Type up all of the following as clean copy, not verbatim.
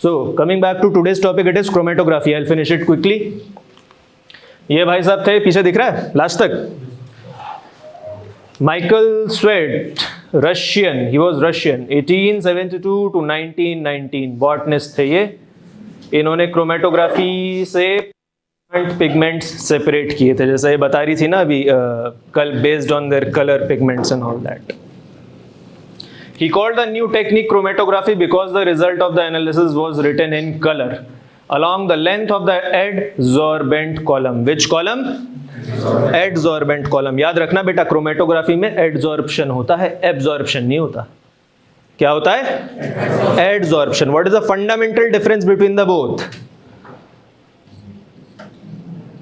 So coming back to today's topic, it is chromatography. I'll finish it quickly. ये भाई साहब थे, पीछे दिख रहा है लास्ट तक. Michael sweat, Russian, he was Russian, 1872 to 1919 botanist थे ये. इन्होंने क्रोमेटोग्राफी से पिगमेंट्स सेपरेट किए थे, जैसे ये बता रही थी ना अभी कल, based on their colour pigments and all that. He called the new technique chromatography because the result of the analysis was written in color along the length of the adsorbent column. Which column? Adsorbent column. याद रखना बेटा, chromatography में adsorption होता है, absorption नहीं होता. क्या होता है? Adsorption. What is the fundamental difference between the both?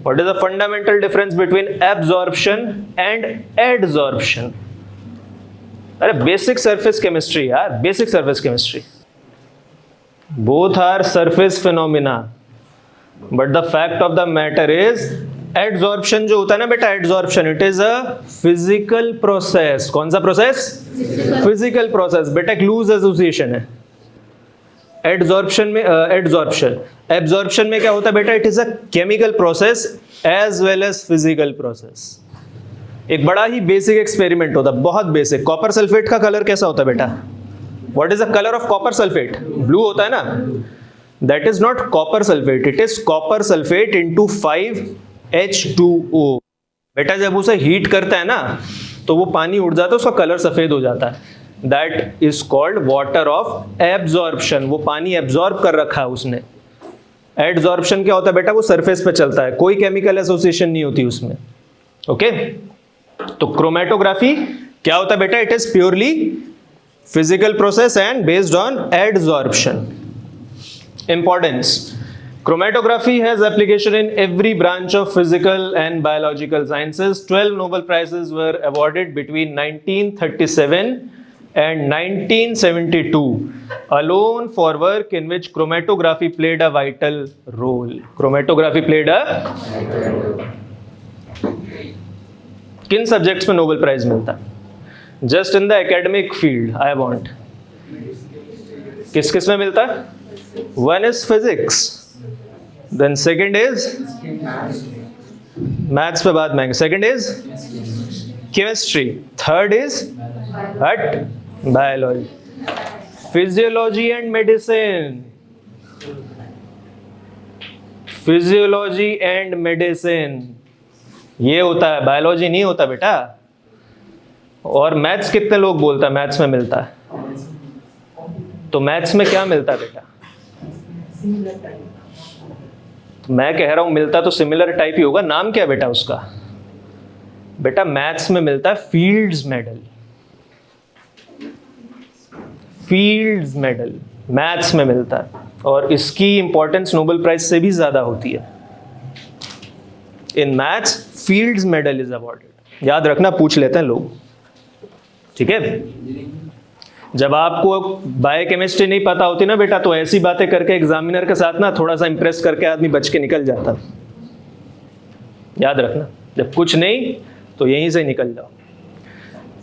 What is the fundamental difference between absorption and adsorption? अरे बेसिक सरफेस केमिस्ट्री यार, basic surface chemistry. Both are surface phenomena, but the fact of the matter is adsorption जो होता है ना बेटा, adsorption, it is a physical process. कौन सा प्रोसेस? Physical process. बेटा एक लूज एसोसिएशन है. एडजॉर्प्शन में एब्जॉर्प्शन में क्या होता है बेटा? It is a chemical process as well as physical process. एक बड़ा ही बेसिक एक्सपेरिमेंट होता है, बहुत बेसिक. कॉपर सल्फेट का कलर कैसा होता है बेटा? What is the colour of copper sulphate? Blue होता है ना. That is not copper sulphate, it is copper sulphate into 5H2O. बेटा जब उसे हीट करता है ना तो वो पानी उड़ जाता है, उसका कलर सफेद हो जाता है. That is called water of absorption. वो पानी एब्जॉर्ब कर रखा है उसने. एडजॉर्प्शन क्या होता है बेटा? वो सरफेस पे चलता है, कोई केमिकल एसोसिएशन नहीं होती उसमें. ओके तो क्रोमेटोग्राफी क्या होता है बेटा? It is purely physical process and based on adsorption. Importance: chromatography has application in every branch of physical and biological sciences. 12 Nobel Prizes were awarded between 1937 and 1972 alone for work in which chromatography played a vital role. Chromatography played a किन subjects में Nobel prize मिलता है? Just in the academic field I want. किस किस में मिलता है? One is physics, then second is maths पे बात मांगे, second is chemistry, third is biology, physiology and medicine. Physiology and medicine ये होता है, बायोलॉजी नहीं होता बेटा. और मैथ्स कितने लोग बोलता है मैथ्स में मिलता है? तो मैथ्स में क्या मिलता है बेटा? तो मैं कह रहा हूं मिलता तो सिमिलर टाइप ही होगा. नाम क्या बेटा उसका? बेटा मैथ्स में मिलता है fields medal. Fields medal maths में मिलता है, और इसकी इंपॉर्टेंस नोबेल प्राइज से भी ज्यादा होती है. In maths fields medal is awarded. याद रखना, पूछ लेते हैं लोग. ठीक है, जब आपको बायोकेमिस्ट्री नहीं पता होती ना बेटा, तो ऐसी बातें करके एग्जामिनर के साथ ना थोड़ा सा इंप्रेस करके आदमी बच के निकल जाता. याद रखना, जब कुछ नहीं तो यहीं से निकल जाओ.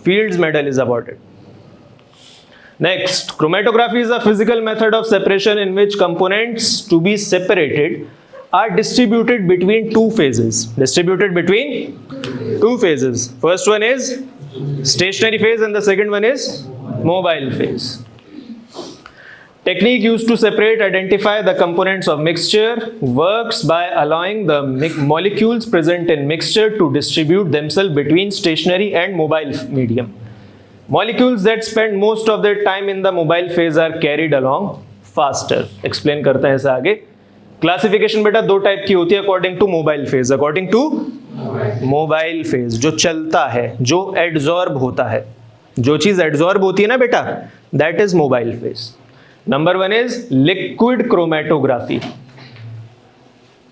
Fields medal is awarded. Next, chromatography is a physical method of separation in which components to be separated are distributed between two phases. Distributed between two phases. First one is stationary phase and the second one is mobile phase. Technique used to separate, identify the components of mixture works by allowing the molecules present in mixture to distribute themselves between stationary and mobile medium. Molecules that spend most of their time in the mobile phase are carried along faster. Explain करते हैं इसे आगे. Classification बेटा दो type की होती है according to mobile phase. According to mobile phase, जो चलता है, जो एडजॉर्ब होता है, जो चीज एडजॉर्ब होती है ना बेटा, that is mobile phase. Number one is liquid chromatography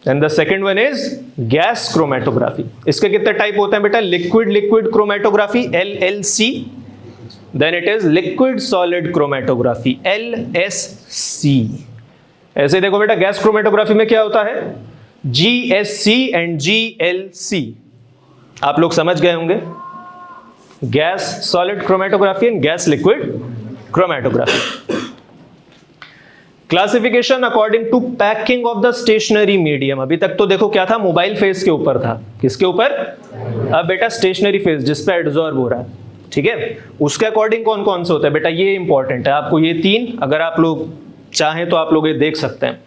and the second one is gas chromatography. इसके कितने टाइप होते हैं बेटा? Liquid chromatography LLC, then it is liquid solid chromatography LSC. ऐसे देखो बेटा, गैस क्रोमेटोग्राफी में क्या होता है? GSC and GLC. आप लोग समझ गए होंगे. Gas solid chromatography and gas liquid chromatography. Classification according to packing of the stationary medium. अभी तक तो देखो क्या था, मोबाइल फेज के ऊपर था, किसके ऊपर? अब बेटा स्टेशनरी फेज जिसपे एडजॉर्ब हो रहा है, ठीक है, उसके अकॉर्डिंग कौन कौन से होता है बेटा, ये इंपॉर्टेंट है आपको, ये तीन अगर आप लोग चाहें तो आप लोग ये देख सकते हैं।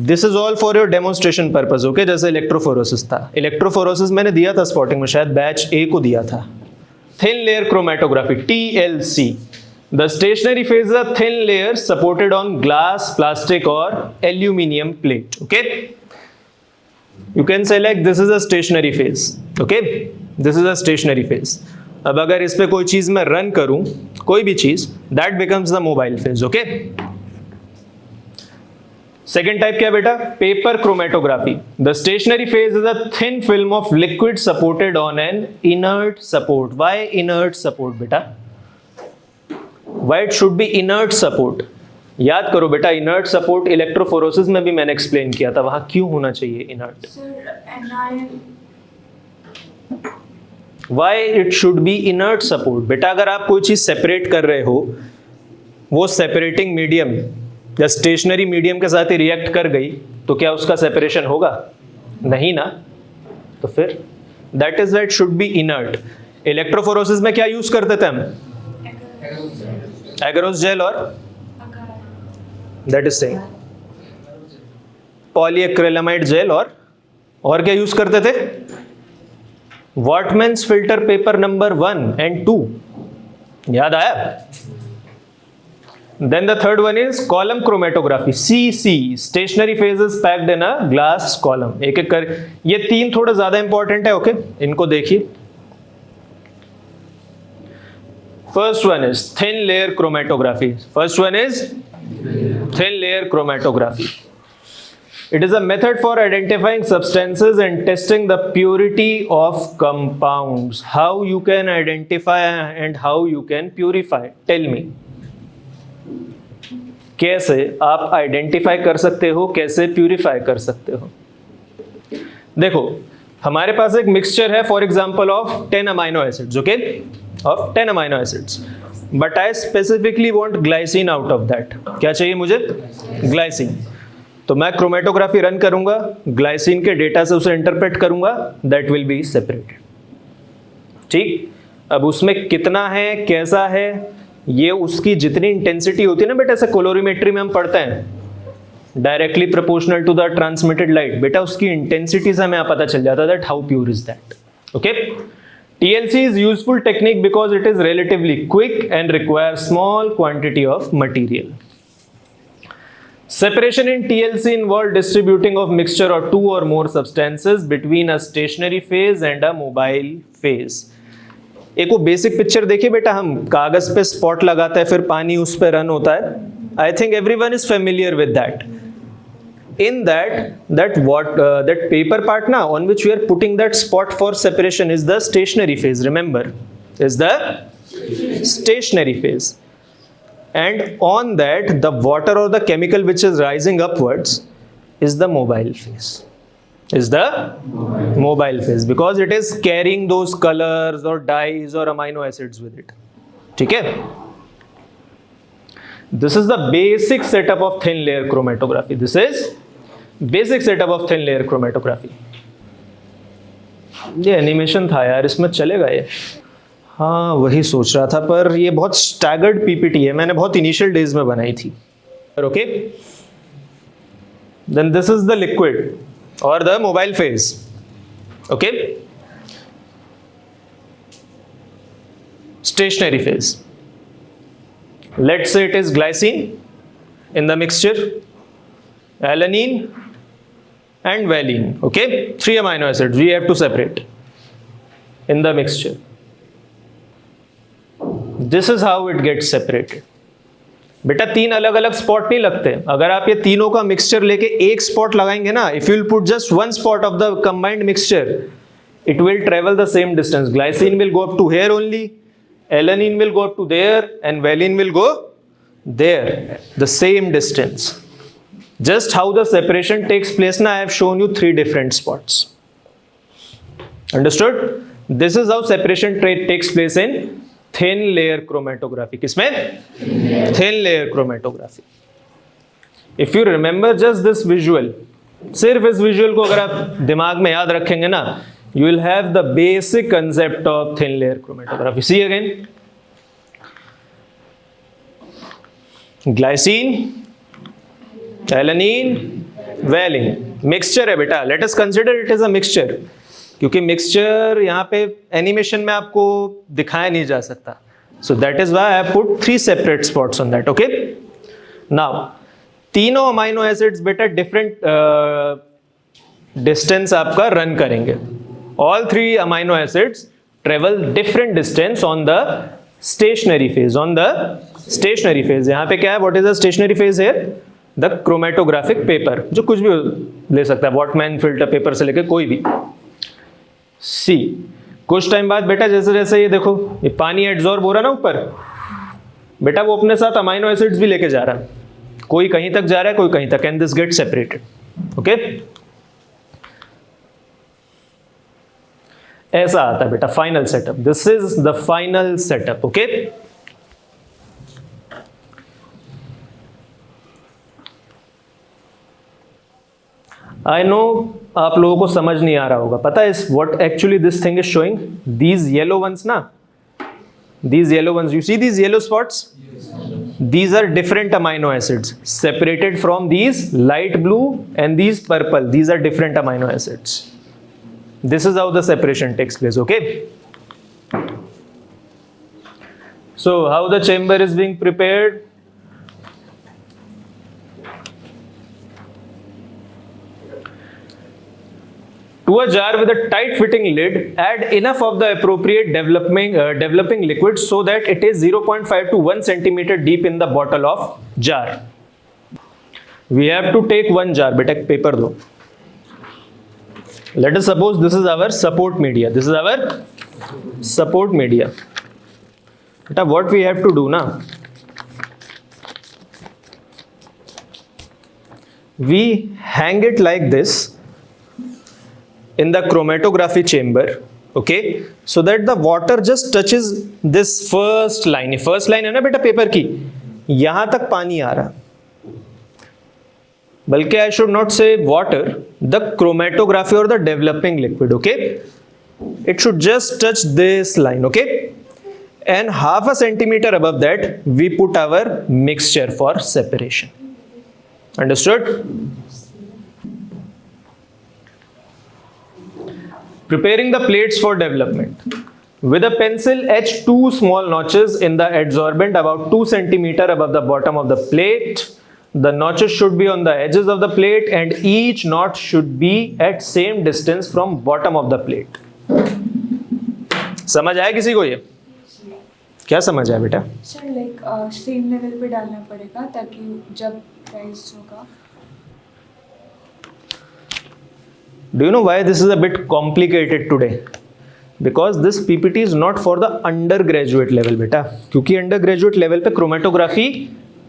This is all for your demonstration purpose, okay. जैसे इलेक्ट्रोफोरोसिस था, इलेक्ट्रोफोरोसिस मैंने दिया था स्पॉटिंग में, शायद बैच ए को दिया था। Thin layer chromatography, TLC, the stationary phase is a thin layer supported on glass, plastic or aluminum plate, okay. You can say like this is a stationary phase, okay, this is a stationary phase. अब अगर इस पे कोई चीज मैं run करूं, कोई भी चीज, that becomes the mobile phase, okay. Second type क्या बेटा? Paper chromatography. The stationary phase is a thin film of liquid supported on an inert support. Why inert support बेटा? Why it should be inert support? याद करो बेटा, inert support electrophoresis में भी मैंने explain किया था, वहां क्यों होना चाहिए inert? Why it should be inert support? बेटा अगर आप कोई चीज सेपरेट कर रहे हो, वो सेपरेटिंग मीडियम या स्टेशनरी मीडियम के साथ ही रिएक्ट कर गई, तो क्या उसका सेपरेशन होगा? नहीं ना। तो फिर that is why it should be inert. Electrophoresis में क्या यूज करते थे हम? एगरोस जेल और that is same polyacrylamide gel और क्या यूज करते थे? वॉटमैन्स फिल्टर पेपर नंबर 1 and 2, याद आया? Then the third one is column chromatography, CC, stationary phase is packed in a glass column। एक एक कर, ये तीन थोड़ा ज्यादा इंपॉर्टेंट है, ओके, इनको देखिए। First one is thin layer chromatography। First one is thin layer chromatography। It is a method for identifying substances and testing the purity of compounds। How you can identify and how you can purify? Tell me। कैसे आप identify कर सकते हो, कैसे purify कर सकते हो? देखो हमारे पास एक मिक्सचर है for example of 10 amino acids, okay, of 10 amino acids, but I specifically want glycine out of that. क्या चाहिए मुझे? ग्लाइसिन। तो मैं क्रोमेटोग्राफी रन करूंगा, ग्लाइसिन के डेटा से उसे इंटरप्रेट करूंगा, दैट विल बी सेपरेटेड, ठीक। अब उसमें कितना है, कैसा है, ये उसकी जितनी इंटेंसिटी होती है ना बेटा, ऐसे कोलोरीमेट्री में हम पढ़ते हैं, directly proportional to the transmitted light, बेटा उसकी इंटेंसिटी से हमें पता चल जाता है that how pure is that, okay. TLC is useful technique because it is relatively quick and requires small quantity of material. Separation in TLC involve distributing of mixture or two or more substances between a stationary phase and a mobile phase। एक वो basic picture देखिए बेटा, हम कागज पे spot लगाते हैं, फिर पानी उस पे रन होता है। I think everyone is familiar with that. In that paper part na, on which we are putting that spot for separation is the stationary phase, remember, is the stationary phase, and on that the water or the chemical which is rising upwards is the mobile phase, because it is carrying those colors or dyes or amino acids with it, ठीक है। This is the basic setup of thin layer chromatography। This is basic setup of thin layer chromatography। ये animation था यार, इसमें चलेगा ये? हाँ वही सोच रहा था, पर ये बहुत स्टैगर्ड पीपीटी है, मैंने बहुत इनिशियल डेज में बनाई थी, okay. Then this is the liquid और the mobile phase, okay. Stationary phase, let's say it is glycine in the mixture, alanine and valine, okay, 3 amino acids we have to separate in the mixture। this is how it gets separated। बेटा तीन अलग अलग spot नहीं लगते, अगर आप ये तीनों का मिक्सचर लेके एक स्पॉट लगाएंगे ना, if you will put just one spot of the combined mixture, it will travel the same distance। glycine will go up to here only, alanine will go up to there, and valine will go there, the same distance। Just how the separation takes place now, I have shown you 3 different spots, understood? This is how separation takes place in thin layer chromatography। किसमें? thin layer chromatography, if you remember just this visual, सिर्फ इस visual को अगर आप दिमाग में याद रखेंगे ना, you will have the basic concept of thin layer chromatography. See again, glycine, alanine, valine, mixture है बेटा. Let us consider it as a mixture, क्योंकि mixture यहाँ पे एनिमेशन में आपको दिखाया नहीं जा सकता. So that is why I have put 3 separate spots on that. Okay. Now तीनों अमाइनो एसिड्स बेटा डिफरेंट डिस्टेंस आपका रन करेंगे. All 3 amino acids travel different distance on the stationary phase. On the stationary phase, यहाँ पे क्या है? What is the stationary phase here? The chromatographic paper, जो कुछ भी ले सकता है, वॉटमैन फिल्टर पेपर से लेके कोई भी. सी कुछ टाइम बाद बेटा जैसे जैसे ये देखो, ये पानी एब्जॉर्ब हो रहा ना ऊपर, बेटा वो अपने साथ अमाइनो एसिड्स भी लेके जा रहा है. कोई कहीं तक जा रहा है, कोई कहीं तक, and this get separated. Okay, ऐसा आता है बेटा final setup. This is the final setup. Okay, I know आप लोगों को समझ नहीं आ रहा होगा. पता है what actually this thing is showing? These yellow ones ना, these yellow ones, you see these yellow spots? Yes. These are different amino acids separated from these light blue and these purple. These are different amino acids. This is how the separation takes place. Okay, so how the chamber is being prepared? To a jar with a tight fitting lid, add enough of the appropriate developing liquid so that it is 0.5 to 1 centimeter deep in the bottle of jar. We have to take one jar. Beta paper do. Let us suppose this is our support media. This is our support media. Beta, what we have to do now? We hang it like this in the chromatography chamber, okay, so that the water just touches this first line. ये first line है ना बेटा paper की, यहां तक पानी आ रहा, बल्कि I should not say water, the chromatography or the developing liquid. Okay, it should just touch this line. Okay, and half a centimeter above that we put our mixture for separation. Understood? Preparing the plates for development. With a pencil, etch 2 small notches in the adsorbent about 2 centimeter above the bottom of the plate. The notches should be on the edges of the plate and each knot should be at same distance from bottom of the plate. समझ आया किसी को? ये क्या समझ आया बेटा? Sir like same level पे डालना पड़ेगा ताकि जब राइस होगा. Do you know why this is a bit complicated today? Because this PPT is not for the undergraduate level बेटा, क्योंकि undergraduate level पे chromatography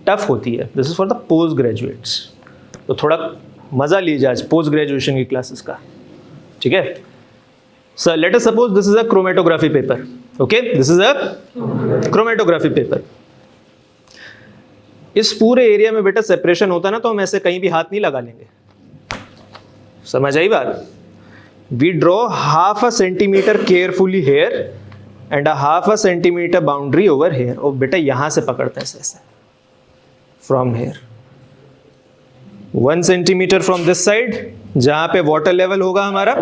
टफ होती है. This is for the post graduates. तो थोड़ा मजा लीजिए आज पोस्ट ग्रेजुएशन की क्लासेस का, ठीक है? So let us suppose this is a chromatography paper. Okay, this is a chromatography paper. इस पूरे एरिया में बेटा सेपरेशन होता ना, तो हम ऐसे कहीं भी हाथ नहीं लगा लेंगे. समझ आई बात? We draw half a centimeter carefully here and a half a centimeter boundary over here. और बेटा यहाँ से पकड़ते हैं ऐसे from here 1 centimeter from this side, जहाँ पे water level होगा हमारा,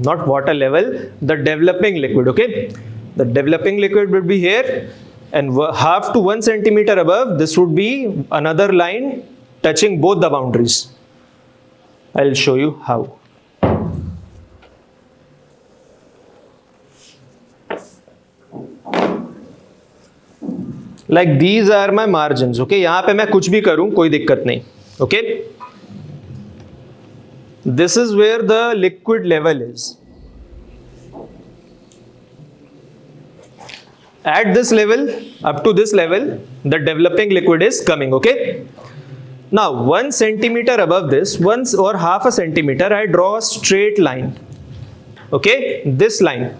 not water level, the developing liquid. Okay, the developing liquid would be here, and half to 1 centimeter above this would be another line touching both the boundaries. I'll show you how. Like these are my margins. Okay, यहाँ पे मैं कुछ भी करूँ कोई दिक्कत नहीं. Okay, this is where the liquid level is. At this level, up to this level, the developing liquid is coming. Okay. Now 1 centimeter above this, once or half a centimeter, I draw a straight line. Okay, this line.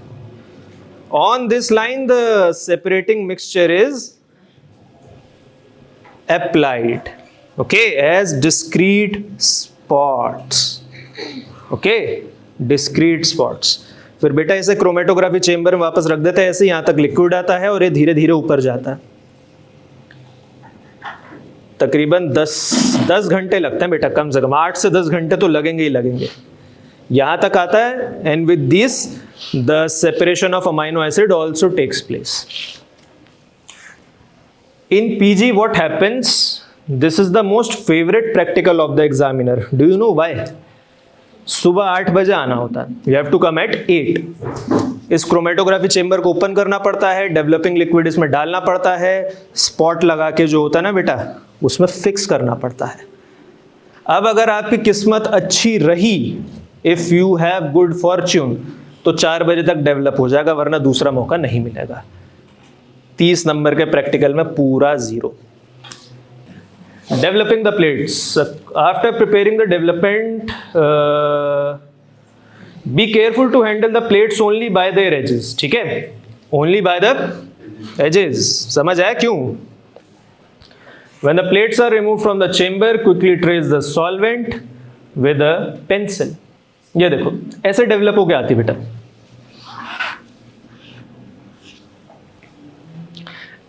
On this line, the separating mixture is applied, okay, as discrete spots, okay, discrete spots. फिर बेटा इसे chromatography chamber में वापस रख देते हैं, ऐसे यहां तक लिक्विड आता है और ये धीरे धीरे ऊपर जाता है. तकरीबन 10 घंटे लगते हैं बेटा, कम से कम 8 से 10 घंटे तो लगेंगे ही लगेंगे. यहां तक आता है, and with this the separation of amino acid also takes place. In PG what happens, this is the most favourite practical of the examiner. Do you know why? सुबह 8 बजे आना होता है, you have to come at 8. इस chromatography chamber को open करना पड़ता है, डेवलपिंग लिक्विड इसमें डालना पड़ता है, स्पॉट लगा के जो होता है ना बेटा उसमें फिक्स करना पड़ता है. अब अगर आपकी किस्मत अच्छी रही, if you have good Fortune, तो 4 बजे तक डेवलप हो जाएगा, वरना दूसरा मौका नहीं मिलेगा. 30 नंबर के प्रैक्टिकल में पूरा 0. Developing the plates. After preparing the development, be careful to handle the plates only by their edges. ठीक है? Only by the edges. समझ आया क्यों? When the plates are removed from the chamber, quickly trace the solvent with a pencil. ये देखो, ऐसे develop होके आती बेटा.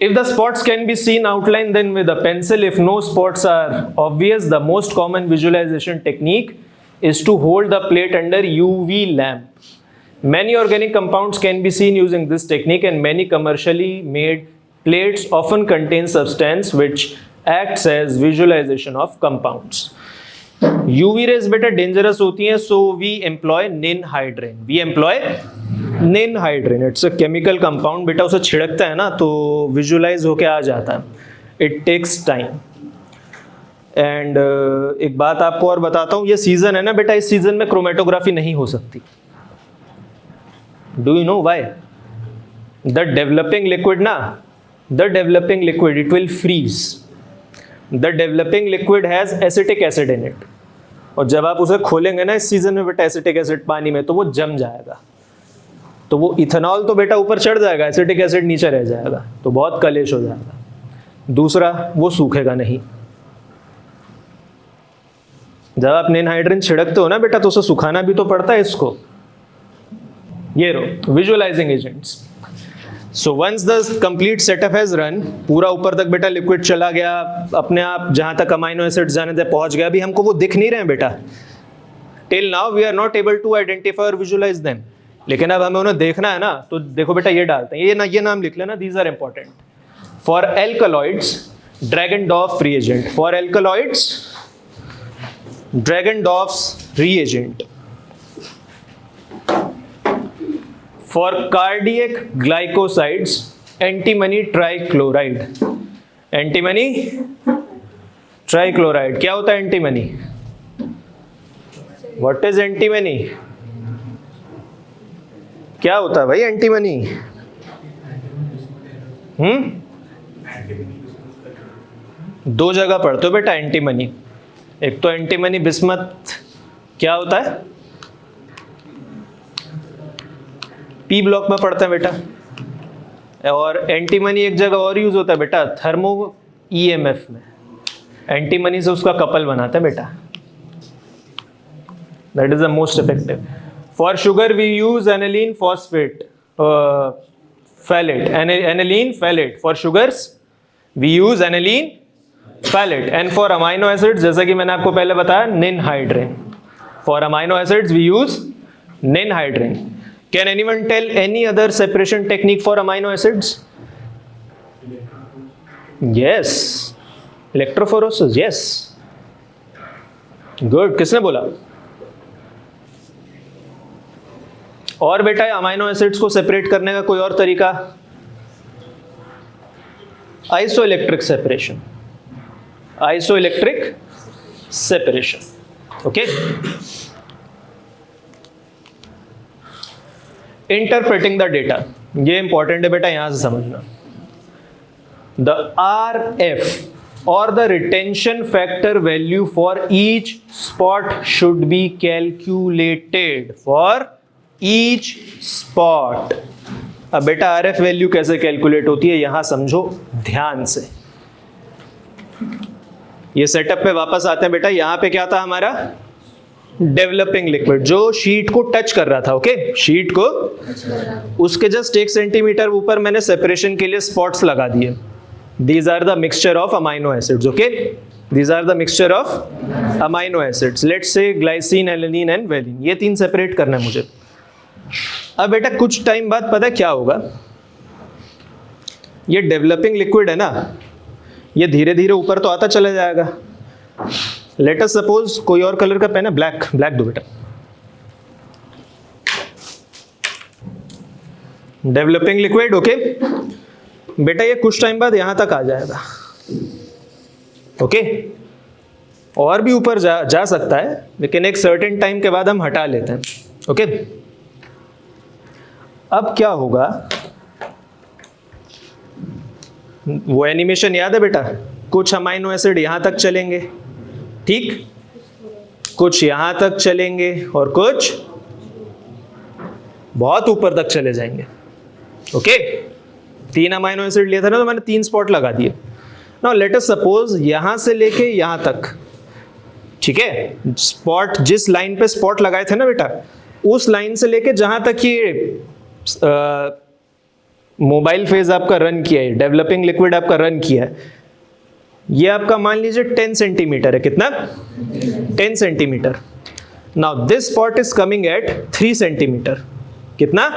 If the spots can be seen outlined, then with a pencil. If no spots are obvious, the most common visualization technique is to hold the plate under UV lamp. Many organic compounds can be seen using this technique, and many commercially made plates often contain substance which acts as visualization of compounds. UV rays बेटा dangerous होती हैं, so we employ ninhydrin. We employ ninhydrin. It's a chemical compound. बेटा उसे छिड़कता है ना तो visualise होके आ जाता है. It takes time. एंड एक बात आपको और बताता हूँ, ये सीजन है ना बेटा, इस सीजन में क्रोमेटोग्राफी नहीं हो सकती. Do you know why? The developing liquid ना, the developing liquid it will freeze. The developing liquid has acetic acid in it, और जब आप उसे खोलेंगे ना इस सीजन में बेटा एसिटिक एसिड पानी में, तो वो जम जाएगा. तो वो इथेनॉल तो बेटा ऊपर चढ़ जाएगा, एसिटिक एसिड नीचे रह जाएगा, तो बहुत कलेश हो जाएगा. दूसरा, वो सूखेगा नहीं. जब आप निनहाइड्रिन छिड़कते हो ना बेटा, तो उसे सुखाना भी तो पड़ता है इसको. ये रो visualizing agents. So once the complete setup has run, पूरा ऊपर तक बेटा लिक्विड चला गया, अपने आप जहां तक अमाइनो एसिड्स जाने थे पहुंच गया. अभी हमको वो दिख नहीं रहे हैं बेटा. Till now we are not able to identify और विजुअलाइज देम. लेकिन अब हमें उन्हें देखना है ना, तो देखो बेटा ये डालते हैं, ये नाम लिख लेना, these are important. For alkaloids, Dragendorff reagent. For alkaloids, Dragendorff reagent. For cardiac glycosides, antimony trichloride. Antimony trichloride. क्या होता है antimony? What is antimony? क्या होता है भाई antimony? दो जगह पढ़ते हो बेटा antimony. एक तो antimony बिस्मथ क्या होता है, पी ब्लॉक में पढ़ते हैं बेटा. और एंटीमनी एक जगह और यूज होता है बेटा, थर्मो ईएमएफ में. एंटीमनी से उसका कपल बनाते हैं बेटा. That is the most effective. For sugar we use aniline phosphate phthalate. Aniline phthalate. For sugars we use aniline phthalate. And for amino acids, जैसा कि मैंने आपको पहले बताया, ninhydrin. For amino acids we use ninhydrin. Can anyone tell any other separation technique for amino acids? Yes. Electrophoresis. Yes. Good. किसने बोला? और बेटा अमाइनो एसिड्स को सेपरेट करने का कोई और तरीका? Isoelectric separation. Isoelectric separation. Okay. Interpreting the data, ये इंपॉर्टेंट है बेटा, यहां से समझना. द RF और the retention factor value for each spot should be calculated. For each spot. अब बेटा RF वैल्यू कैसे कैलकुलेट होती है यहां समझो ध्यान से. ये सेटअप पे वापस आते हैं बेटा। यहाँ पे क्या था हमारा? डेवलपिंग लिक्विड, जो शीट को टच कर रहा था। ओके, शीट को उसके जस्ट 1 सेंटीमीटर ऊपर मैंने सेपरेशन के लिए स्पॉट्स लगा दिए। These are the mixture of amino acids. Okay, these are the mixture of amino acids. Let's say glycine, alanine and valine, ये 3 सेपरेट करना है मुझे। अब बेटा कुछ टाइम बाद पता है क्या होगा? ये डेवलपिंग लिक्विड है ना, ये धीरे धीरे ऊपर तो आता चला जाएगा। लेट अस सपोज कोई और कलर का पेन है, ब्लैक, ब्लैक दो बेटा। डेवलपिंग लिक्विड, ओके बेटा, ये कुछ टाइम बाद यहां तक आ जाएगा। ओके, और भी ऊपर जा सकता है, लेकिन एक सर्टेन टाइम के बाद हम हटा लेते हैं। ओके, अब क्या होगा? वो एनिमेशन याद है बेटा? कुछ अमाइनो एसिड यहां तक चलेंगे, ठीक, कुछ यहां तक चलेंगे और कुछ बहुत ऊपर तक चले जाएंगे। ओके, 3 अमाइनो एसिड लिया था ना, तो मैंने 3 स्पॉट लगा दिए। नाउ लेट अस सपोज यहां से लेके यहां तक, ठीक है, स्पॉट जिस लाइन पे स्पॉट लगाए थे ना बेटा, उस लाइन से लेके जहां तक ये मोबाइल फेज आपका रन किया है, डेवलपिंग लिक्विड आपका रन किया है, ये आपका मान लीजिए 10 सेंटीमीटर है। कितना? 10 centimetre. Now this spot is coming at 3 centimetre. कितना?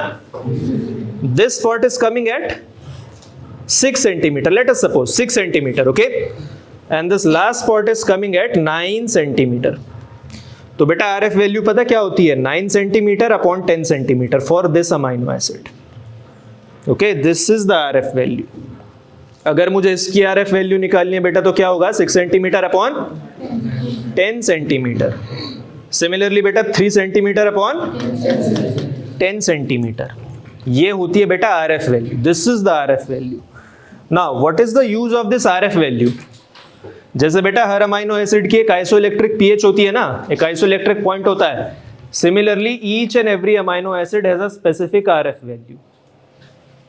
This spot is coming at 6 centimetre. Let us suppose 6 centimetre, okay, and this last spot is coming at 9 centimetre. तो बेटा आरएफ वैल्यू पता क्या होती है? 9 centimetre upon 10 centimetre for this amino acid. Okay, this is the RF value. अगर मुझे इसकी RF value निकालनी है बेटा, तो क्या होगा? 6 सेंटीमीटर अपॉन 10 सेंटीमीटर। सिमिलरली बेटा 3 सेंटीमीटर अपॉन 10 सेंटीमीटर, ये होती है बेटा RF value. This is the RF value. Now what is the use of this RF value? जैसे बेटा हर अमाइनो एसिड की एक आइसोइलेक्ट्रिक पीएच होती है ना, एक आइसोइलेक्ट्रिक पॉइंट होता है। Similarly each and every amino acid has a specific RF value.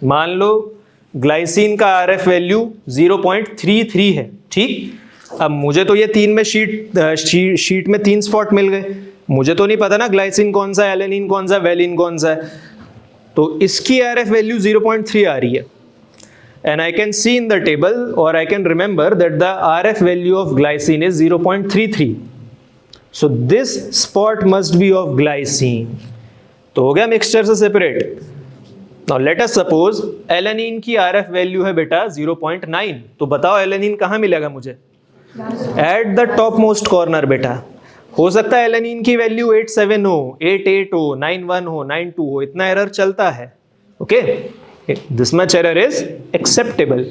मान लो ग्लाइसिन का आरएफ वैल्यू 0.33 है, ठीक। अब मुझे तो ये 3 में शीट में 3 स्पॉट मिल गए, मुझे तो नहीं पता ना ग्लाइसिन कौन सा है, एलेनिन कौन सा है, वेलिन कौन सा है। तो इसकी आरएफ वैल्यू 0.3 आ रही है, and I can see in the table or I can remember that the RF value of glycine is 0.33. So this spot must be of glycine. तो हो गया मिक्सचर से separate. Now let us suppose alanine की RF value है बेटा 0.9, तो बताओ alanine कहाँ मिलेगा मुझे? At the top most corner बेटा। हो सकता है एलेनिन की वैल्यू 87 हो, 88 हो, 91 हो, 92 हो, इतना एरर चलता है। Okay, this much error is acceptable.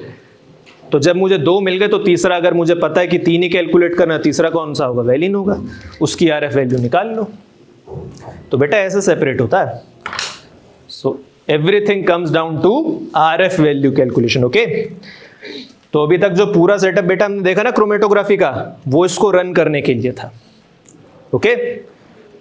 तो जब मुझे 2 मिल गए, तो तीसरा अगर मुझे पता है कि 3 ही कैलकुलेट करना, तीसरा कौन सा होगा? वेलिन होगा, उसकी आरएफ वैल्यू निकाल लो। तो बेटा ऐसे सेपरेट होता है। So everything comes down to RF value calculation. Okay, तो अभी तक जो पूरा सेटअप बेटा हमने देखा ना क्रोमेटोग्राफी का, वो इसको रन करने के लिए था। ओके,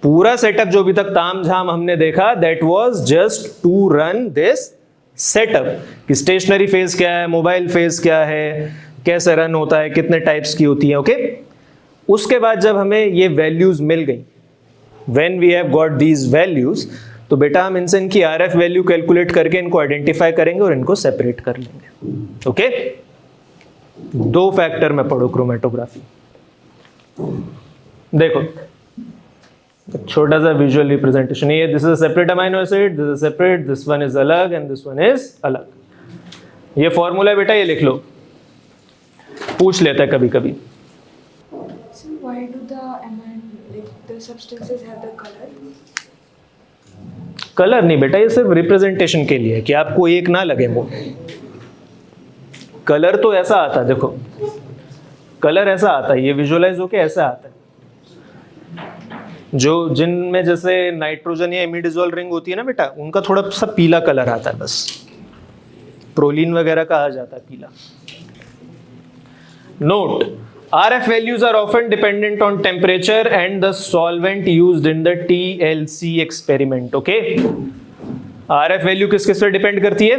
पूरा सेटअप जो अभी तक तामझाम हमने देखा, that was just to run this setup कि स्टेशनरी फेज क्या है, मोबाइल फेज क्या है, कैसे रन होता है, कितने टाइप्स की होती है। ओके, उसके बाद जब हमें ये वैल्यूज मिल गई, when we have got these values, तो बेटा हम इनसे इनकी आरएफ वैल्यू कैलकुलेट करके इनको आइडेंटिफाई करेंगे और इनको सेपरेट कर लेंगे। ओके, 2 फैक्टर में पढ़ो क्रोमेटोग्राफी। देखो छोटा सा विजुअल रिप्रेजेंटेशन, ये this is separate amino acid, this is separate, this one is अलग एंड दिस वन इज अलग। ये फॉर्मूला बेटा ये लिख लो, पूछ लेता है कभी कभी। So why do the substances have the color? Colour नहीं बेटा, ये सिर्फ रिप्रेजेंटेशन के लिए है कि आपको एक ना लगे वो। कलर तो ऐसा आता है, देखो कलर ऐसा आता है, ये विजुअलाइज होके ऐसा आता है। जो जिनमें जैसे नाइट्रोजन या इमिडिजोल रिंग होती है ना बेटा, उनका थोड़ा सा पीला कलर आता है, बस प्रोलीन वगैरह कहा जाता है पीला। Note, RF values are often dependent on temperature and the solvent used in the TLC experiment. Okay? RF value किस किस पे डिपेंड करती है?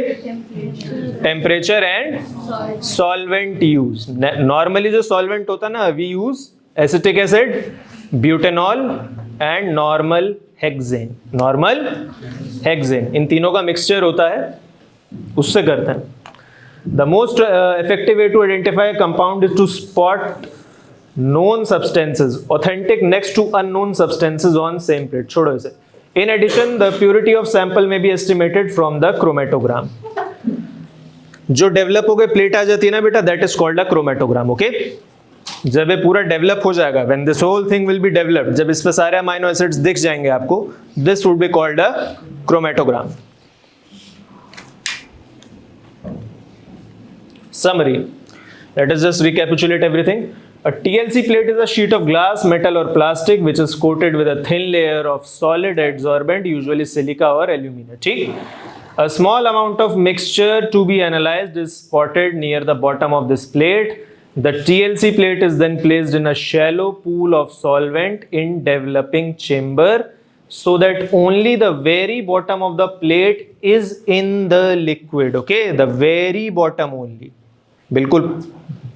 Temperature and solvent use. Normally जो सॉल्वेंट होता है ना, we use acetic acid, butanol and normal hexane. Normal hexane, इन तीनों का मिक्सचर होता है, उससे करते हैं. The most effective way to identify a compound is to spot known substances authentic next to unknown substances on same plate. छोड़ो इसे. In addition, the purity of sample may be estimated from the chromatogram. जो develop हो गए plate आ जाती है ना बेटा, that is called a chromatogram. Okay, जब ये पूरा डेवलप हो जाएगा, when this whole thing will be developed, जब इस पे सारे अमाइनो एसिड्स दिख जाएंगे आपको, this would be called a chromatogram. Summary. Let us just recapitulate everything. A TLC plate is a sheet of glass, metal or plastic which is coated with a thin layer of solid adsorbent, usually silica or alumina. ठीक? A small amount of mixture to be analyzed is spotted near the bottom of this plate. The TLC plate is then placed in a shallow pool of solvent in developing chamber, so that only the very bottom of the plate is in the liquid. Okay, the very bottom only. बिल्कुल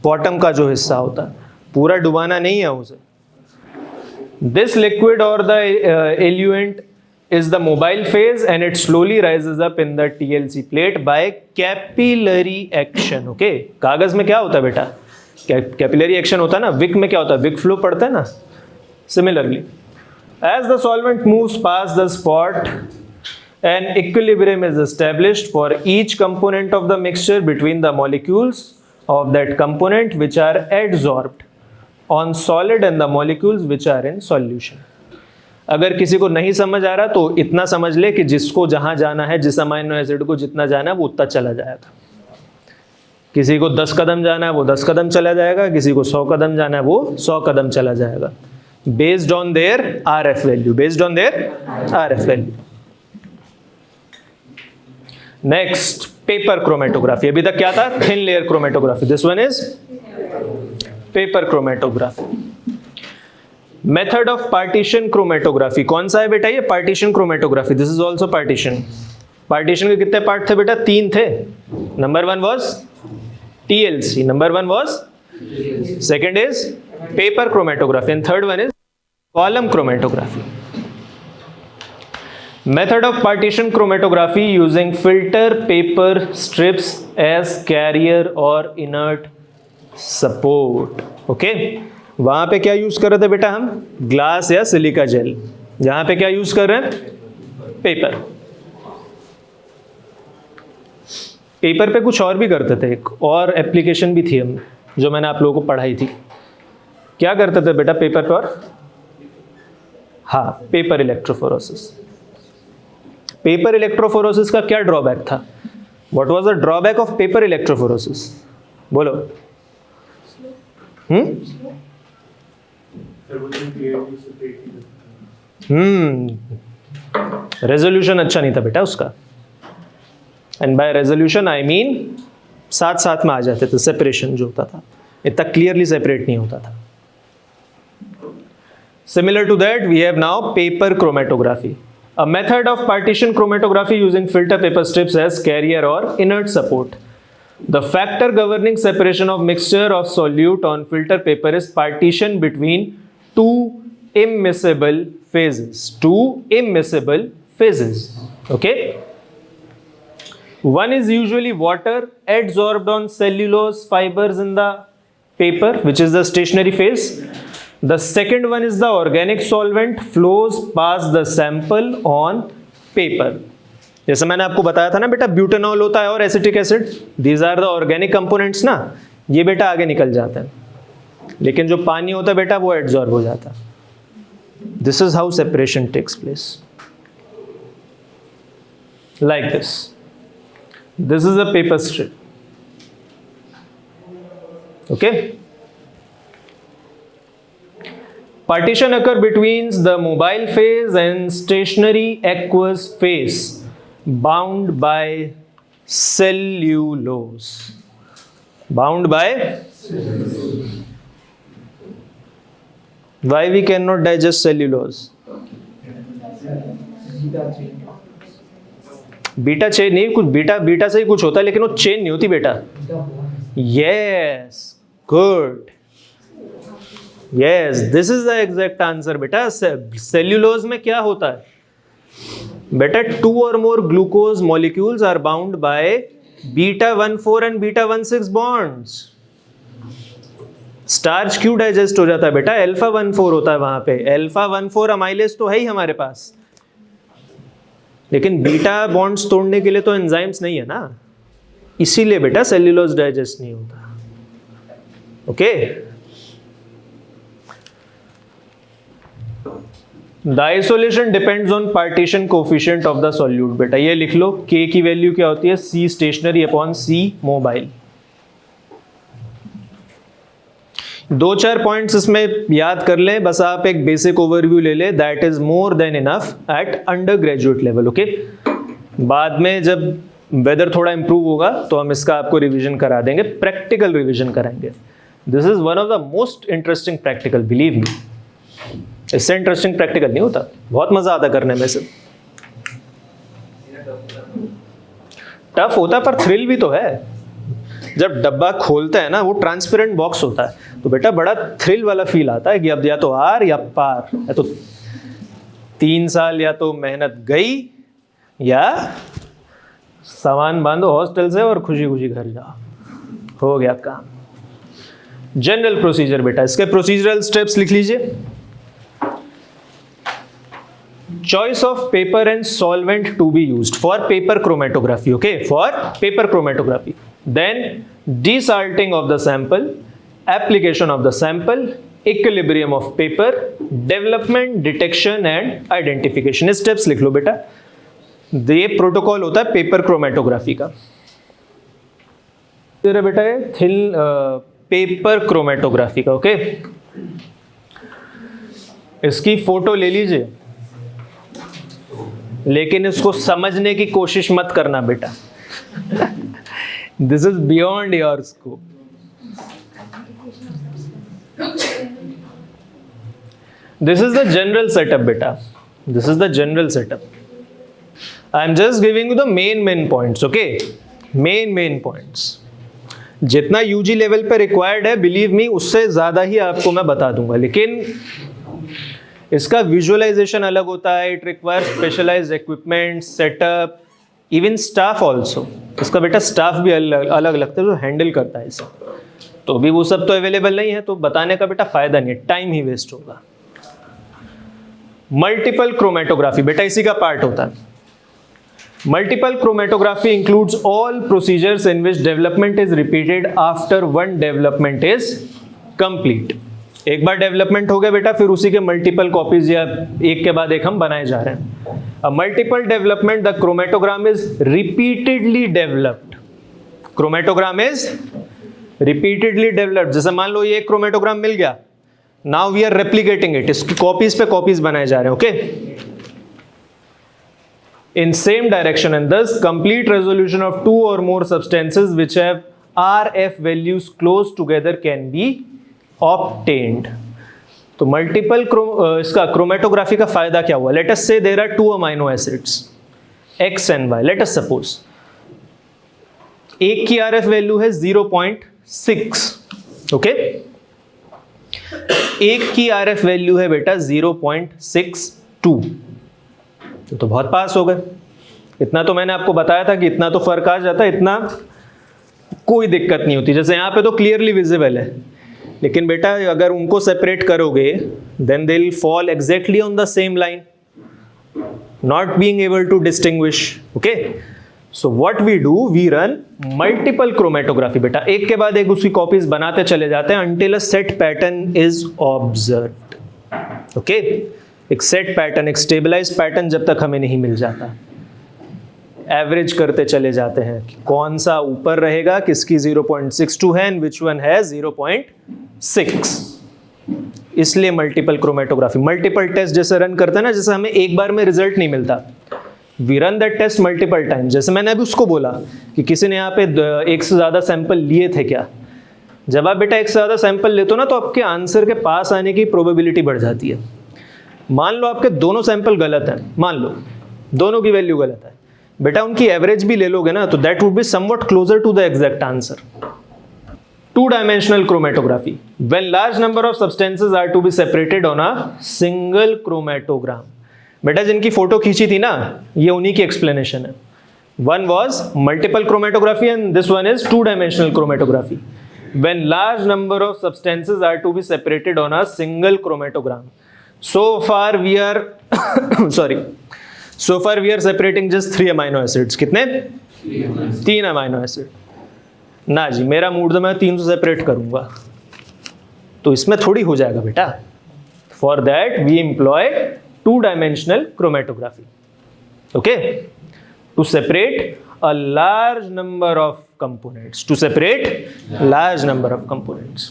bottom का जो हिस्सा होता है, पूरा डुबाना नहीं है उसे. दिस लिक्विड और the एल्यूएंट is the mobile phase and it slowly rises up in the TLC plate by capillary action. Okay, कागज में क्या होता है बेटा, कैपिलरी एक्शन होता है ना. विक में क्या होता है, विक फ्लो पड़ता है ना. Similarly, as the solvent moves past the spot, an equilibrium is established for each component of the mixture between the molecules of that component which are adsorbed on solid and the molecules which are in solution. अगर किसी को नहीं समझ आ रहा तो इतना समझ ले कि जिसको जहां जाना है, जिस अमाइनो एसिड को जितना जाना है वो उतना चला जाएगा. किसी को 10 कदम जाना है वो 10 कदम चला जाएगा, किसी को 100 कदम जाना है वो 100 कदम चला जाएगा, based on their RF value, based on their RF value. Next, paper chromatography. अभी तक क्या था, thin layer chromatography. This one is paper chromatography. Method of partition chromatography. कौन सा है बेटा ये, partition chromatography. This is also partition. Partition के कितने पार्ट थे बेटा, 3 थे. Number 1 was TLC, number 1 was, second is paper chromatography and third one is column chromatography. Method of partition chromatography using filter paper strips as carrier or inert support. Okay, वहां पे क्या use कर रहे थे बेटा हम, ग्लास या silica gel. यहां पे क्या यूज कर रहे हैं, पेपर. पेपर पे कुछ और भी करते थे, एक और एप्लीकेशन भी थी हम जो मैंने आप लोगों को पढ़ाई थी. क्या करते थे बेटा पेपर पर, हाँ, पेपर इलेक्ट्रोफोरोसिस. पेपर इलेक्ट्रोफोरोसिस का क्या ड्रॉबैक था, what was the drawback of paper electrophoresis, बोलो. रेजोल्यूशन अच्छा नहीं था बेटा उसका. And by resolution I mean साथ साथ में आ जाते थे, सेपरेशन जो होता था इतना क्लियरली सेपरेट नहीं होता था. Similar to that, we have now paper chromatography, a method of partition chromatography using filter paper strips as carrier or inert support. The factor governing separation of mixture of solute on filter paper is partition between two immiscible phases. Two immiscible phases. Okay. One is usually water adsorbed on cellulose fibers in the paper, which is the stationary phase. The second one is the organic solvent flows past the sample on paper. जैसे मैंने आपको बताया था ना बेटा, butanol होता है और acetic acid, these are the organic components ना, ये बेटा आगे निकल जाते हैं, लेकिन जो पानी होता है बेटा वो एड्सॉर्ब हो जाता है. This is how separation takes place, like this. This is a paper strip. Okay. Partition occur between the mobile phase and stationary aqueous phase bound by cellulose. Bound by? Why we cannot digest cellulose? Beta chain नहीं, कुछ beta से ही कुछ होता है, लेकिन वो chain नहीं होती बेटा. Yes, good, yes, this is the exact answer बेटा। सेल्यूलोज में क्या होता है बेटा? 2 or more glucose molecules are bound by β14 and β16 bonds. Starch क्यों डाइजेस्ट हो जाता है बेटा? α14 होता है वहां पे। α14 अमाइलेज तो है ही हमारे पास, लेकिन बीटा बॉन्ड्स तोड़ने के लिए तो एंजाइम्स नहीं है ना, इसीलिए बेटा सेल्यूलोज डाइजेस्ट नहीं होता। Okay, the isolation depends on partition coefficient of the solute. बेटा ये लिख लो, के की वैल्यू क्या होती है? सी स्टेशनरी अपॉन सी मोबाइल। 2-4 पॉइंट्स इसमें याद कर लें, बस आप एक बेसिक ओवरव्यू ले लें, that is more than enough eight under graduate level. Okay, बाद में जब वेदर थोड़ा इंप्रूव होगा तो हम इसका आपको रिवीजन करा देंगे, प्रैक्टिकल रिवीजन कराएंगे। This is one of the most interesting practical, believe me. इससे इंटरेस्टिंग प्रैक्टिकल नहीं होता, बहुत मजा आता करने में से। टफ होता पर थ्रिल भी तो है। जब डब्बा खोलते हैं ना, वो ट्रांसपेरेंट बॉक्स होता है, तो बेटा बड़ा थ्रिल वाला फील आता है कि अब या तो आर या पार, या तो 3 साल या तो मेहनत गई, या सामान बांधो हॉस्टल से और खुशी खुशी घर जाओ, हो गया काम। जनरल प्रोसीजर बेटा, इसके प्रोसीजरल स्टेप्स लिख लीजिए। Choice of paper and solvent to be used for paper chromatography. Okay, for paper chromatography. Then desalting of the sample, application of the sample, equilibrium of paper, development, detection and identification. Steps लिख लो बेटा। ये protocol होता है paper chromatography का। तेरा बेटा है पेपर क्रोमेटोग्राफी का। ओके, इसकी फोटो ले लीजिए, लेकिन इसको समझने की कोशिश मत करना बेटा। This is beyond your scope. This is the general setup बेटा, this is the general setup. I am just giving you the main points. Okay, main points. जितना यूजी लेवल पे रिक्वायर्ड है, बिलीव मी, उससे ज्यादा ही आपको मैं बता दूंगा, लेकिन इसका विजुअलाइजेशन अलग होता है। It requires specialised equipment, setup, even staff also. इसका बेटा स्टाफ भी अलग लगता है जो हैंडल करता है इसे, तो अभी वो सब तो अवेलेबल नहीं है, तो बताने का बेटा फायदा नहीं है, टाइम ही वेस्ट होगा। मल्टीपल क्रोमेटोग्राफी बेटा इसी का पार्ट होता है। Multiple chromatography includes all procedures in which development is repeated after one development is complete. एक बार डेवलपमेंट हो गया बेटा, फिर उसी के मल्टीपल कॉपीज या एक के बाद एक हम बनाए जा रहे हैं। A multiple development, the chromatogram is repeatedly developed. Chromatogram is repeatedly developed. जैसे मान लो ये एक क्रोमेटोग्राम मिल गया, now we are replicating it, इसकी कॉपीज पे कॉपीज बनाए जा रहे हैं। Okay, in same direction, and thus complete resolution of 2 or more substances which have RF values close together can be obtained. तो मल्टीपल इसका क्रोमेटोग्राफी का फायदा क्या हुआ? Let us say there are 2 amino acids X and Y. Let us suppose एक की RF value है 0.6, okay, एक की RF वैल्यू है बेटा 0.62, तो बहुत पास हो गए। इतना तो मैंने आपको बताया था कि इतना तो फर्क आ जाता है, इतना कोई दिक्कत नहीं होती। जैसे यहाँ पे तो क्लियरली विजिबल है, लेकिन बेटा अगर उनको सेपरेट करोगे then they will fall exactly on the same line, not being able to distinguish. Okay, so what we do, we run multiple chromatography बेटा, एक के बाद एक उसकी कॉपीज बनाते चले जाते हैं until a set pattern is observed. Okay, एक सेट पैटर्न, एक स्टेबलाइज पैटर्न जब तक हमें नहीं मिल जाता, एवरेज करते चले जाते हैं कि कौन सा ऊपर रहेगा, किसकी 0.62 है एंड विच वन है 0.6। इसलिए मल्टीपल क्रोमेटोग्राफी, मल्टीपल टेस्ट जैसे रन करते हैं ना, जैसे हमें एक बार में रिजल्ट नहीं मिलता, we run that test multiple time. जैसे मैंने अभी उसको बोला कि किसी ने यहाँ पे एक से ज्यादा सैंपल लिए थे क्या, जब आप बेटा एक से ज्यादा सैंपल लेते हो ना, तो आपके आंसर के पास आने की प्रोबेबिलिटी बढ़ जाती है। मान लो आपके दोनों सैंपल गलत हैं, मान लो दोनों की वैल्यू गलत है बेटा, उनकी एवरेज भी ले लोगे ना, तो that would be somewhat closer to the exact answer. two-dimensional chromatography. When large number of substances are to be separated on a single chromatogram. बेटा जिनकी फोटो खींची थी ना, ये उन्हीं की एक्सप्लेनेशन है. One was multiple chromatography and this one is two-dimensional chromatography. When large number of substances are to be separated on a single chromatogram. So far we are so far we are separating just 3 amino acids. कितने? 3 amino acid. ना जी, मेरा mood तो मैं 300 separate करूंगा, तो इसमें थोड़ी हो जाएगा बेटा. For that we employ 2-dimensional chromatography. Okay, to separate a large number of components. To separate large number of components.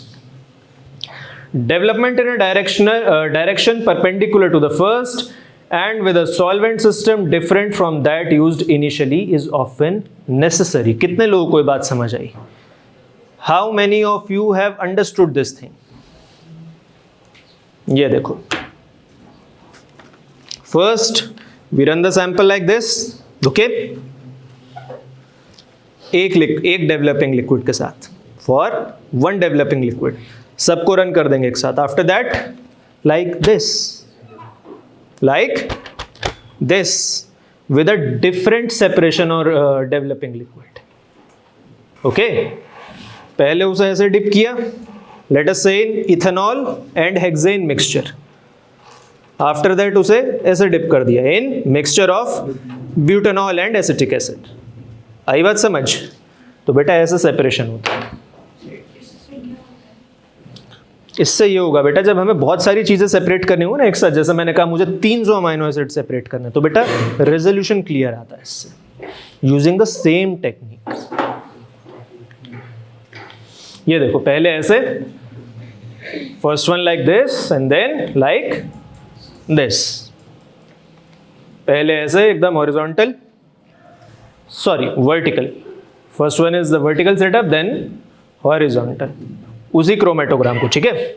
Development in a direction perpendicular to the first and with a solvent system different from that used initially is often necessary. कितने लोगों को ये बात समझ आई? How many of you have understood this thing? ये देखो. First, we run the sample like this. Okay? एक developing liquid के साथ. For one developing liquid. सबको रन कर देंगे एक साथ. After that, like this, with a different separation or developing liquid. Okay? पहले उसे ऐसे डिप किया. Let us say in ethanol and hexane mixture. After that उसे ऐसे डिप कर दिया in mixture of butanol and acetic acid. आई बात समझ? तो बेटा ऐसे सेपरेशन होता है. इससे ये होगा बेटा, जब हमें बहुत सारी चीजें सेपरेट करनी हो ना एक साथ, जैसे मैंने कहा मुझे 300 अमाइनो एसिड सेपरेट करना है, तो बेटा रेजोल्यूशन क्लियर आता है इससे, यूजिंग द सेम टेक्निक. ये देखो, पहले ऐसे, first one like this and then like this. पहले ऐसे एकदम horizontal, sorry vertical. First one is the vertical setup, then horizontal. उसी क्रोमेटोग्राम को. ठीक है,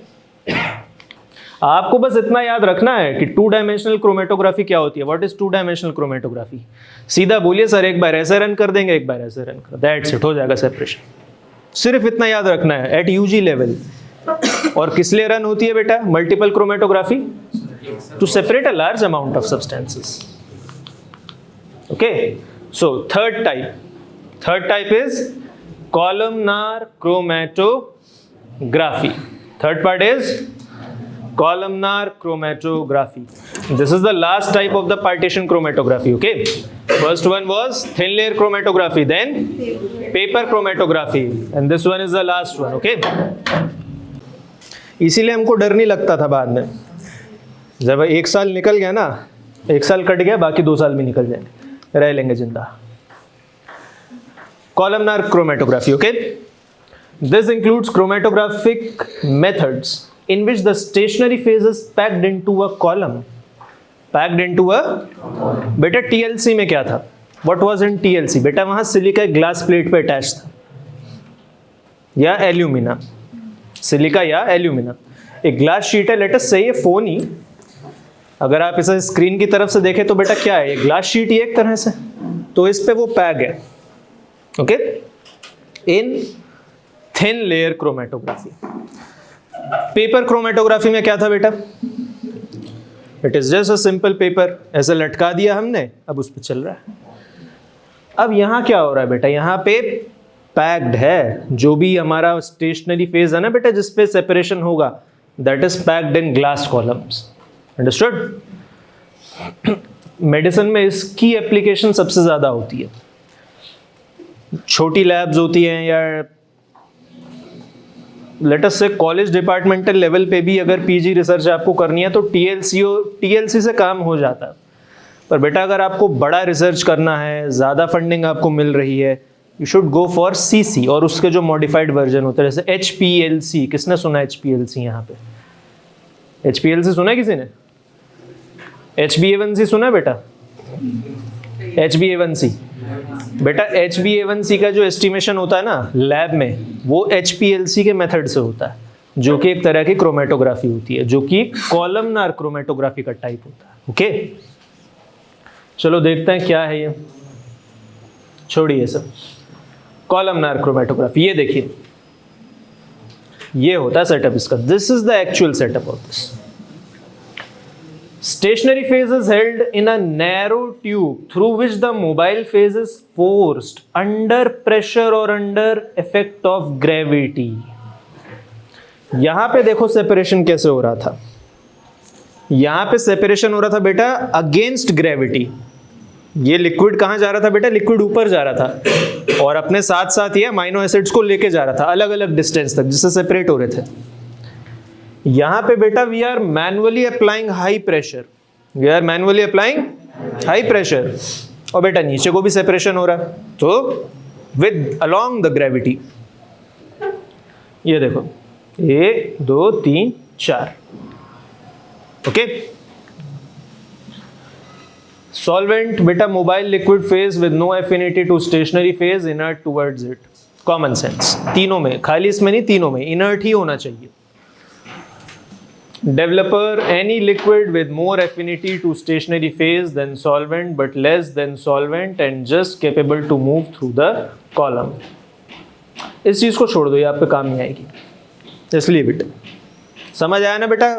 आपको बस इतना याद रखना है कि 2-dimensional क्रोमेटोग्राफी क्या होती है. What is 2-dimensional chromatography? सीधा बोलिए सर, एक बार ऐसे रन कर देंगे, एक बार ऐसे रन कर, दैट्स इट, हो जाएगा सेपरेशन. सिर्फ इतना याद रखना है एट यूजी लेवल. और किस लिए रन होती है बेटा multiple chromatography? To separate a large amount of substances. Okay, so third type is columnar chromatography. Third part is columnar chromatography. This is the last type of the partition chromatography. Okay, first one was thin layer chromatography, then paper chromatography, and this one is the last one. Okay, इसीलिए हमको डर नहीं लगता था बाद में. जब 1 साल निकल गया ना, 1 साल कट गया, बाकी 2 साल भी निकल जाएंगे, रह लेंगे जिंदा. Columnar chromatography. Okay, this includes chromatographic methods in which the stationary phase is packed into a column. बेटा TLC में क्या था? What was in TLC? बेटा वहां सिलिका ग्लास प्लेट पे अटैच था, या एल्यूमिना. सिलिका या एल्यूमिना, एक ग्लास शीट है. लेट अस से ये फोन ही, अगर आप इसे स्क्रीन की तरफ से देखें तो बेटा क्या है, ये ग्लास शीट ही एक तरह से, तो इस पे वो पैग है. Okay, in thin layer chromatography. Paper chromatography में क्या था बेटा? It is just a simple paper, ऐसे लटका दिया हमने, अब उस पर चल रहा है. अब यहां क्या हो रहा है बेटा? यहां पे पैक्ड है, जो भी हमारा स्टेशनरी फेज है ना बेटा, जिसपे सेपरेशन होगा, that is packed in glass columns. Understood? Medicine में इसकी एप्लीकेशन सबसे ज्यादा होती है. छोटी लैब्स होती हैं, या लेट अस से कॉलेज डिपार्टमेंटल लेवल पे भी अगर पीजी रिसर्च आपको करनी है तो टीएलसी से काम हो जाता है. पर बेटा अगर आपको बड़ा रिसर्च करना है, ज़्यादा फंडिंग आपको मिल रही है, you should go for CC, और उसके जो मॉडिफाइड वर्जन होते हैं, जैसे HPLC. किसने सुना HPLC? यहाँ पे HPLC सुना है किसी ने? HbA1c सुना है बेटा? HbA1c बेटा, HbA1c का जो एस्टिमेशन होता है ना लैब में, वो HPLC के मेथड से होता है, जो कि एक तरह की क्रोमेटोग्राफी होती है, जो कि कॉलमनार क्रोमेटोग्राफी का टाइप होता है. ओके, चलो देखते हैं क्या है ये. छोड़िए सब, कॉलमनार क्रोमेटोग्राफी. ये देखिए, ये होता है सेटअप इसका. This is the actual setup of this. Stationary phase is held in a narrow tube through which the mobile phase is forced under pressure or under effect of gravity. यहां पे देखो separation कैसे हो रहा था. यहां पे सेपरेशन हो रहा था बेटा अगेंस्ट ग्रेविटी. ये लिक्विड कहां जा रहा था बेटा? लिक्विड ऊपर जा रहा था और अपने साथ साथ ये अमाइनो एसिड्स को लेके जा रहा था अलग अलग डिस्टेंस तक, जिससे सेपरेट हो रहे थे. यहां पे बेटा we are manually applying high pressure. We are manually applying high pressure. और बेटा नीचे को भी सेपरेशन हो रहा है, तो विद अलोंग द ग्रेविटी. ये देखो 1 2 3 4. ओके. सॉल्वेंट बेटा mobile liquid phase with no affinity to stationary phase, inert towards it. Common sense. तीनों में, खाली इसमें नहीं, तीनों में इनर्ट ही होना चाहिए. Developer any liquid with more affinity to stationary phase than solvent but less than solvent and just capable to move through the column. इस चीज को छोड़ दो, ये आप पे काम नहीं आएगी. Just leave it. समझ आया ना बेटा?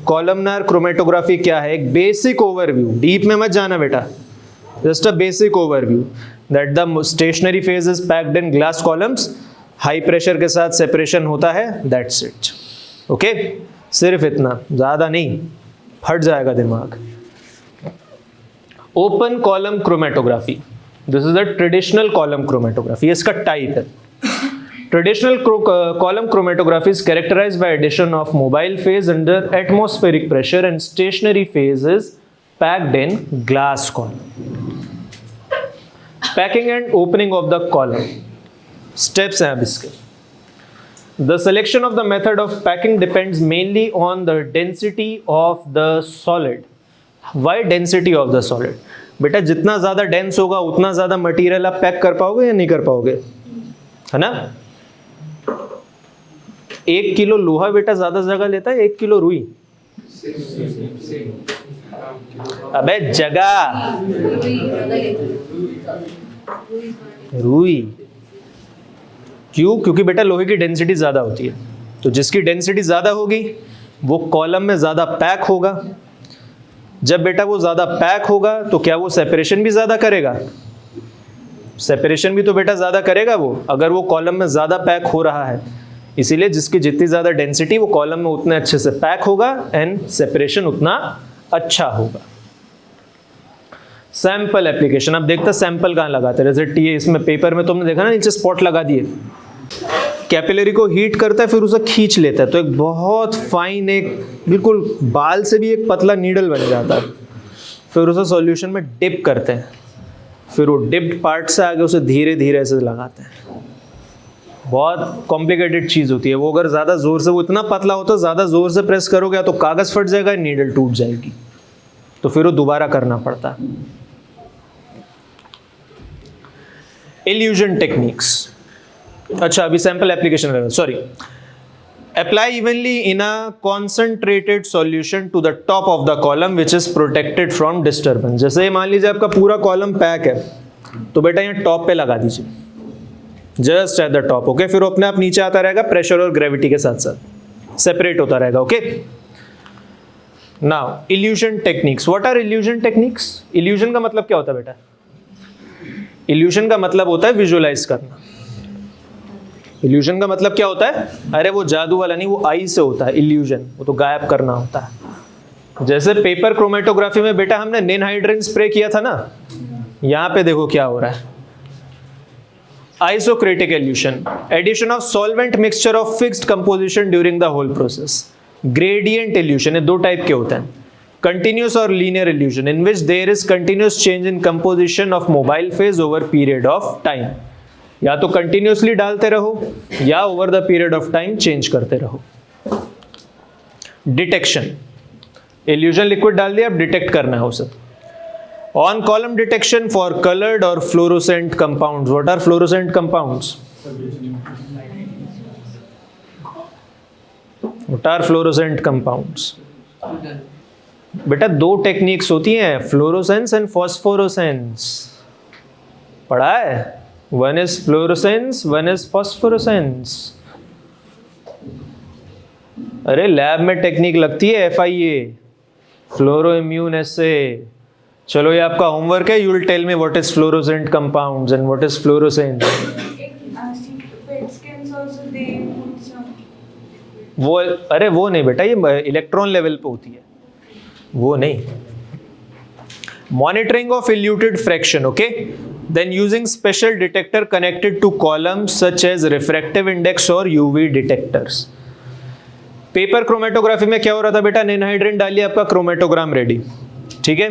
कॉलमनार क्रोमेटोग्राफी क्या है? एक बेसिक ओवरव्यू, डीप में मत जाना बेटा. Just a basic overview that the stationary phase is packed in glass columns. High pressure के साथ सेपरेशन होता है. That's it. Okay? सिर्फ इतना, ज्यादा नहीं, फट जाएगा दिमाग. Open column chromatography. This is the traditional column chromatography. इसका टाइप है. Traditional column chromatography is characterised by addition of mobile phase under atmospheric pressure and stationary phase is packed in glass column. Packing and opening of the column. Steps हैं अब इसके. The selection of the method of packing depends mainly on the density of the solid. Why density of the solid? बेटा जितना ज़्यादा dense होगा उतना ज़्यादा material आप पैक कर पाओगे या नहीं कर पाओगे, है ना? 1 किलो लोहा बेटा ज़्यादा जगह लेता है 1 किलो रुई. अबे जगह रुई. क्यों? क्योंकि बेटा लोहे की डेंसिटी ज़्यादा होती है. तो जिसकी डेंसिटी ज़्यादा होगी वो कॉलम में ज़्यादा पैक होगा. जब बेटा वो ज़्यादा पैक होगा तो क्या वो सेपरेशन भी ज़्यादा करेगा? सेपरेशन भी तो बेटा ज़्यादा करेगा वो, अगर वो कॉलम में ज़्यादा पैक हो रहा है. इसीलिए जिसकी जितनी ज़्यादा डेंसिटी वो कॉलम में उतने अच्छे से पैक होगा एंड सेपरेशन उतना अच्छा होगा. Sample application. अब देखते हैं सैंपल कहाँ लगाते हैं. जैसे टी इसमें पेपर में तुमने देखा ना नीचे स्पॉट लगा दिए. कैपिलरी को हीट करता है फिर उसे खींच लेता है, तो एक बहुत फाइन, एक बिल्कुल बाल से भी एक पतला नीडल बन जाता है. फिर उसे सॉल्यूशन में डिप करते हैं, फिर वो डिप्ड पार्ट से आगे उसे धीरे धीरे ऐसे लगाते हैं. बहुत कॉम्प्लिकेटेड चीज़ होती है वो. अगर ज़्यादा ज़ोर से, वो इतना पतला होता है, ज़्यादा ज़ोर से प्रेस करोगे तो कागज़ फट जाएगा, नीडल टूट जाएगी, तो फिर वो दोबारा करना पड़ता है. Elution techniques. अच्छा अभी sample application. Sorry. Apply evenly in a concentrated solution to the top of the column which is protected from disturbance. जैसे मान लीजिए आपका पूरा कॉलम पैक है, तो बेटा यहाँ टॉप पे लगा दीजिए, just at the top. Okay. फिर वो अपने आप नीचे आता रहेगा प्रेशर और ग्रेविटी के साथ साथ सेपरेट होता रहेगा. Okay. Now elution techniques. What are elution techniques? Elution का मतलब क्या होता है बेटा? इल्यूजन का मतलब होता है विजुअलाइज करना. इल्यूजन का मतलब क्या होता है? अरे वो जादू वाला नहीं, वो आई से होता है इल्यूजन, वो तो गायब करना होता है. जैसे पेपर क्रोमेटोग्राफी में बेटा हमने निनहाइड्रिन स्प्रे किया था ना, यहां पे देखो क्या हो रहा है. Isocratic elution. Addition of solvent mixture of fixed composition during the whole process. Gradient elution. ये 2 टाइप के होते हैं. Continuous or linear illusion in which there is continuous change in composition of mobile phase over period of time. या तो continuously डालते रहो या over the period of time change करते रहो. Detection. Illusion liquid डाल दिया, अब डिटेक्ट करना है उसे. On column detection for colored or fluorescent compounds. What are fluorescent compounds? What are fluorescent compounds? बेटा 2 टेक्निक्स होती हैं, फ्लोरोसेंस एंड फॉस्फोरोसेंस. पढ़ा है? One is fluorescence, one is phosphorescence. अरे लैब में टेक्निक लगती है, FIA, फ्लोरो इम्यून एसे। चलो ये आपका होमवर्क है, you will tell me what is fluorescent compounds and what is fluorescent. वो अरे वो नहीं बेटा, ये इलेक्ट्रॉन लेवल पे होती है, वो नहीं। Monitoring of eluted fraction, okay? Then using special detector connected to columns such as refractive index or UV detectors. Paper chromatography में क्या हो रहा था बेटा, एनहाइड्रिन डालिए, आपका क्रोमेटोग्राम रेडी, ठीक है।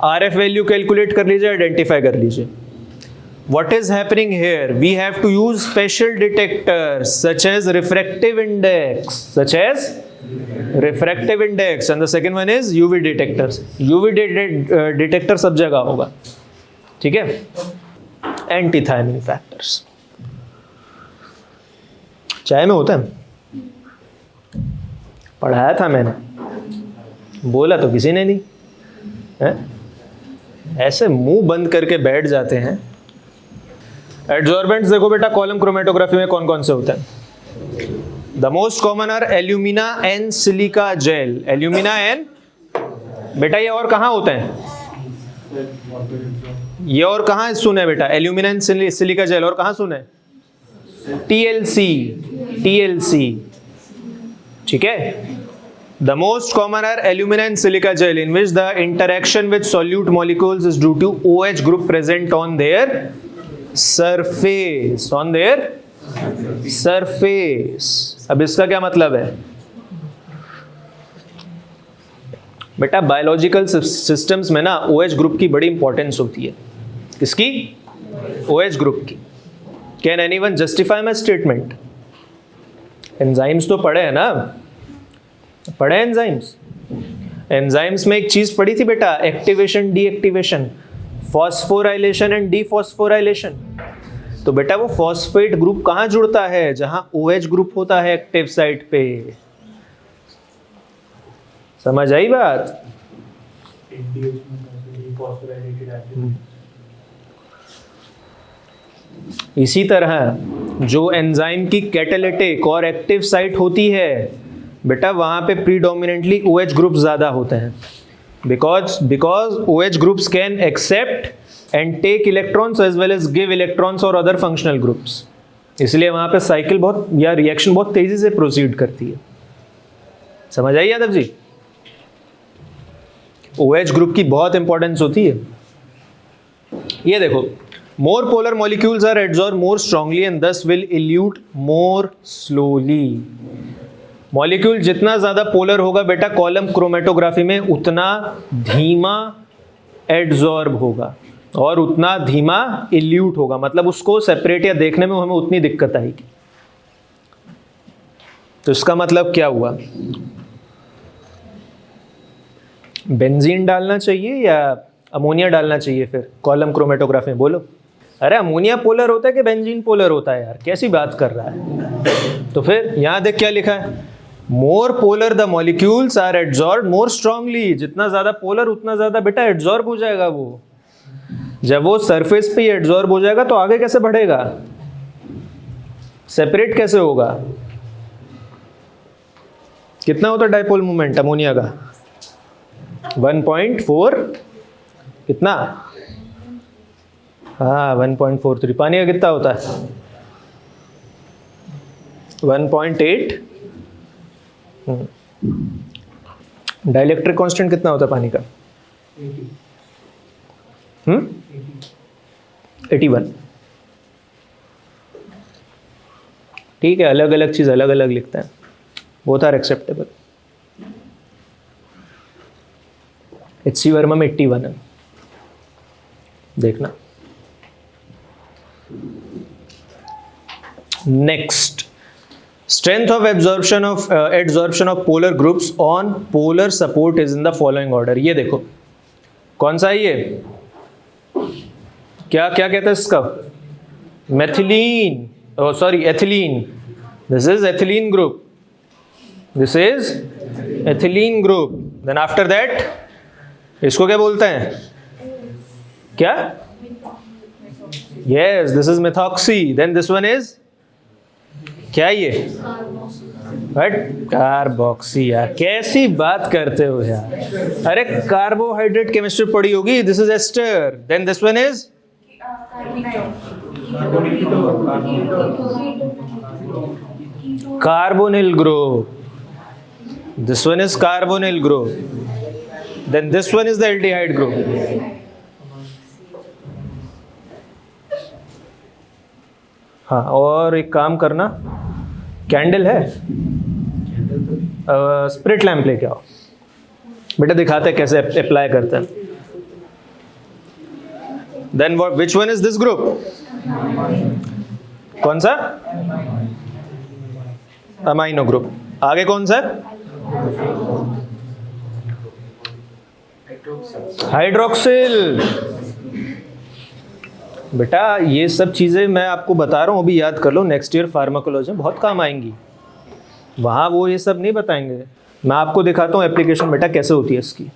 RF वैल्यू कैलकुलेट कर लीजिए, आइडेंटिफाई कर लीजिए। What is happening here? We have to use special detectors such as refractive index, and the second one is UV detectors. UV detector सब जगह होगा, ठीक है। एंटीथायमिन फैक्टर्स चाय में होता है, पढ़ाया था मैंने, बोला तो किसी ने नहीं है? ऐसे मुंह बंद करके बैठ जाते हैं। एडजॉर्बेंट्स देखो बेटा, कॉलम क्रोमेटोग्राफी में कौन कौन से होते हैं। The most common are alumina and silica gel. Alumina and बेटा ये और कहाँ होते हैं, ये और कहाँ सुने बेटा, एल्यूमिना एंड सिलिका जेल, और कहाँ सुने, TLC, ठीक है। The most common are alumina and silica gel, in which the interaction with solute molecules is due to OH group present on their surface, अब इसका क्या मतलब है बेटा, बायोलॉजिकल सिस्टम्स में ना OH ग्रुप की बड़ी इंपॉर्टेंस होती है। किसकी? OH ग्रुप की। Can anyone justify my statement? Enzymes तो पढ़े हैं ना, पढ़े एंजाइम्स। एंजाइम्स में एक चीज पढ़ी थी बेटा, activation deactivation, phosphorylation and dephosphorylation. तो बेटा वो फॉस्फेट ग्रुप कहाँ जुड़ता है, जहां OH ग्रुप होता है एक्टिव साइट पे। समझ आई बात? इसी तरह जो एंजाइम की कैटालिटिक और एक्टिव साइट होती है बेटा, वहां पे प्रीडोमिनेंटली OH ग्रुप ज्यादा होते हैं, because OH groups can accept and take electrons as well as give electrons और अदर फंक्शनल ग्रुप्स। इसलिए वहां पे साइकिल बहुत या रिएक्शन बहुत तेजी से प्रोसीड करती है। समझ आई यादव जी? OH ग्रुप की बहुत इंपॉर्टेंस होती है। ये देखो, more polar molecules are adsorb more strongly and thus will elute more slowly. Molecule जितना ज्यादा पोलर होगा बेटा कॉलम क्रोमेटोग्राफी में, उतना धीमा एडसॉर्ब होगा और उतना धीमा इल्यूट होगा, मतलब उसको सेपरेट या देखने में हमें उतनी दिक्कत आएगी। तो इसका मतलब क्या हुआ, बेंजीन डालना चाहिए या अमोनिया डालना चाहिए फिर कॉलम क्रोमेटोग्राफी में? बोलो। अरे अमोनिया पोलर होता है कि बेंजीन पोलर होता है यार, कैसी बात कर रहा है? तो फिर यहां देख क्या लिखा है, more polar the molecules are adsorb more strongly. जितना ज्यादा पोलर उतना ज्यादा बेटा एडसॉर्ब हो जाएगा वो। जब वो सरफेस पे एडसॉर्ब हो जाएगा तो आगे कैसे बढ़ेगा, सेपरेट कैसे होगा? कितना होता है डाइपोल मोमेंट अमोनिया का? 1.4 कितना? हाँ 1.43। पानी का कितना होता है? 1.8। डाइलेक्ट्रिक कांस्टेंट कितना होता है पानी का? 81। ठीक है, अलग अलग चीज अलग अलग लिखते हैं, both are acceptable. HC Verma में 81 है, देखना। Next, strength of adsorption of polar groups on polar support is in the following order। ये देखो कौन सा है ये, क्या क्या कहते हैं इसका? Methylene, oh sorry ethylene। this is ethylene group, this is ethylene group। then after that इसको क्या बोलते हैं? क्या? yes, this is methoxy। then this one is क्या? ये बट कार्बोक्सी यार, कैसी बात करते हो यार। अरे कार्बोहाइड्रेट केमिस्ट्री पढ़ी होगी। This is ester, then this one is carbonyl group. This one is carbonyl group. Then this one is the aldehyde group. हाँ, और एक काम करना, कैंडल है, स्प्रिट लैम्प लेके आओ बेटा, दिखाते हैं कैसे अप्लाई करते हैं। Then which one is this group? कौन सा? Amino group. आगे कौन सा? हाइड्रोक्सिल। बेटा ये सब चीजें मैं आपको बता रहा हूं, अभी याद कर लो, नेक्स्ट ईयर फार्माकोलॉजी में बहुत काम आएंगी। वहां वो ये सब नहीं बताएंगे, मैं आपको दिखाता हूं एप्लीकेशन बेटा कैसे होती है इसकी।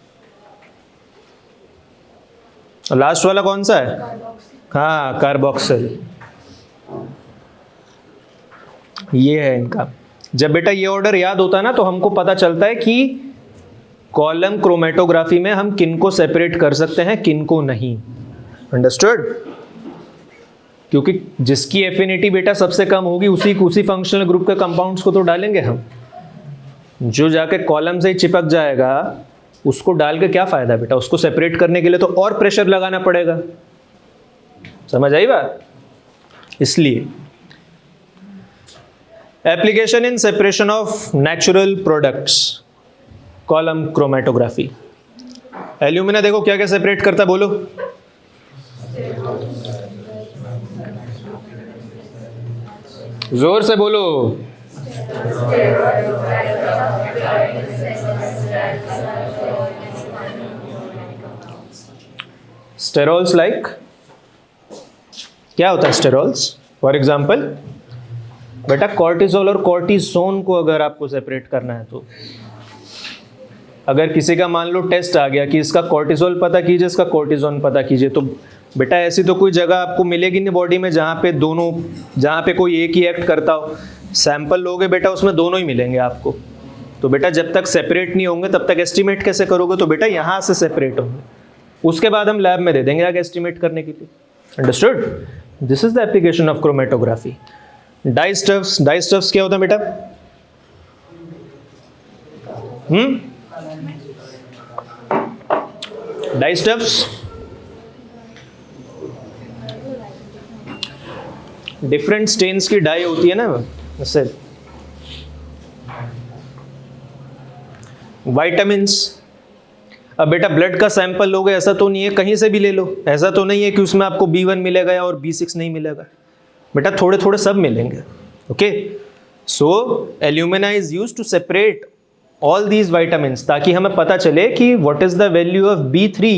लास्ट वाला कौन सा है? हाँ, कार्बोक्सिल। ये है इनका। जब बेटा ये ऑर्डर याद होता है ना, तो हमको पता चलता है कि कॉलम क्रोमेटोग्राफी में हम किनको सेपरेट कर सकते हैं, किनको नहीं। अंडरस्टूड? क्योंकि जिसकी एफिनिटी बेटा सबसे कम होगी उसी फंक्शनल ग्रुप के कंपाउंड्स को तो डालेंगे हम। जो जाके कॉलम से ही चिपक जाएगा उसको डाल के क्या फायदा बेटा? उसको सेपरेट करने के लिए तो और प्रेशर लगाना पड़ेगा। समझ आई बात? इसलिए application in separation of natural products, column chromatography. Alumina देखो क्या क्या सेपरेट करता, बोलो। जोर से बोलो। स्टेरॉल्स लाइक, क्या होता है स्टेरॉल्स? फॉर एग्जाम्पल बेटा कॉर्टिसोल और कॉर्टिसोन को अगर आपको सेपरेट करना है, तो अगर किसी का मान लो टेस्ट आ गया कि इसका कॉर्टिसोल पता कीजिए, इसका कॉर्टिसोन पता कीजिए, तो बेटा ऐसी तो कोई जगह आपको मिलेगी नहीं बॉडी में जहाँ पे दोनों, जहाँ पे कोई एक ही एक्ट करता हो। सैंपल लोगे बेटा उसमें दोनों ही मिलेंगे आपको। तो बेटा जब तक सेपरेट नहीं होंगे तब तक एस्टिमेट कैसे करोगे? तो बेटा यहाँ से सेपरेट होंगे, उसके बाद हम लैब में दे देंगे आगे एस्टिमेट करने के लिए। Understood? This is the application of chromatography. Dyestuffs, dyestuffs क्या होता है बेटा? डाइस्टफ्स डिफरेंट स्टेन्स की डाई होती है ना, जैसे विटामिन्स। अब बेटा ब्लड का सैंपल लोगे, ऐसा तो नहीं है कहीं से भी ले लो, ऐसा तो नहीं है कि उसमें आपको B1 मिलेगा और B6 नहीं मिलेगा। बेटा थोड़े थोड़े सब मिलेंगे। Okay, so alumina is used to separate all these vitamins, ताकि हमें पता चले कि what is the value of B3,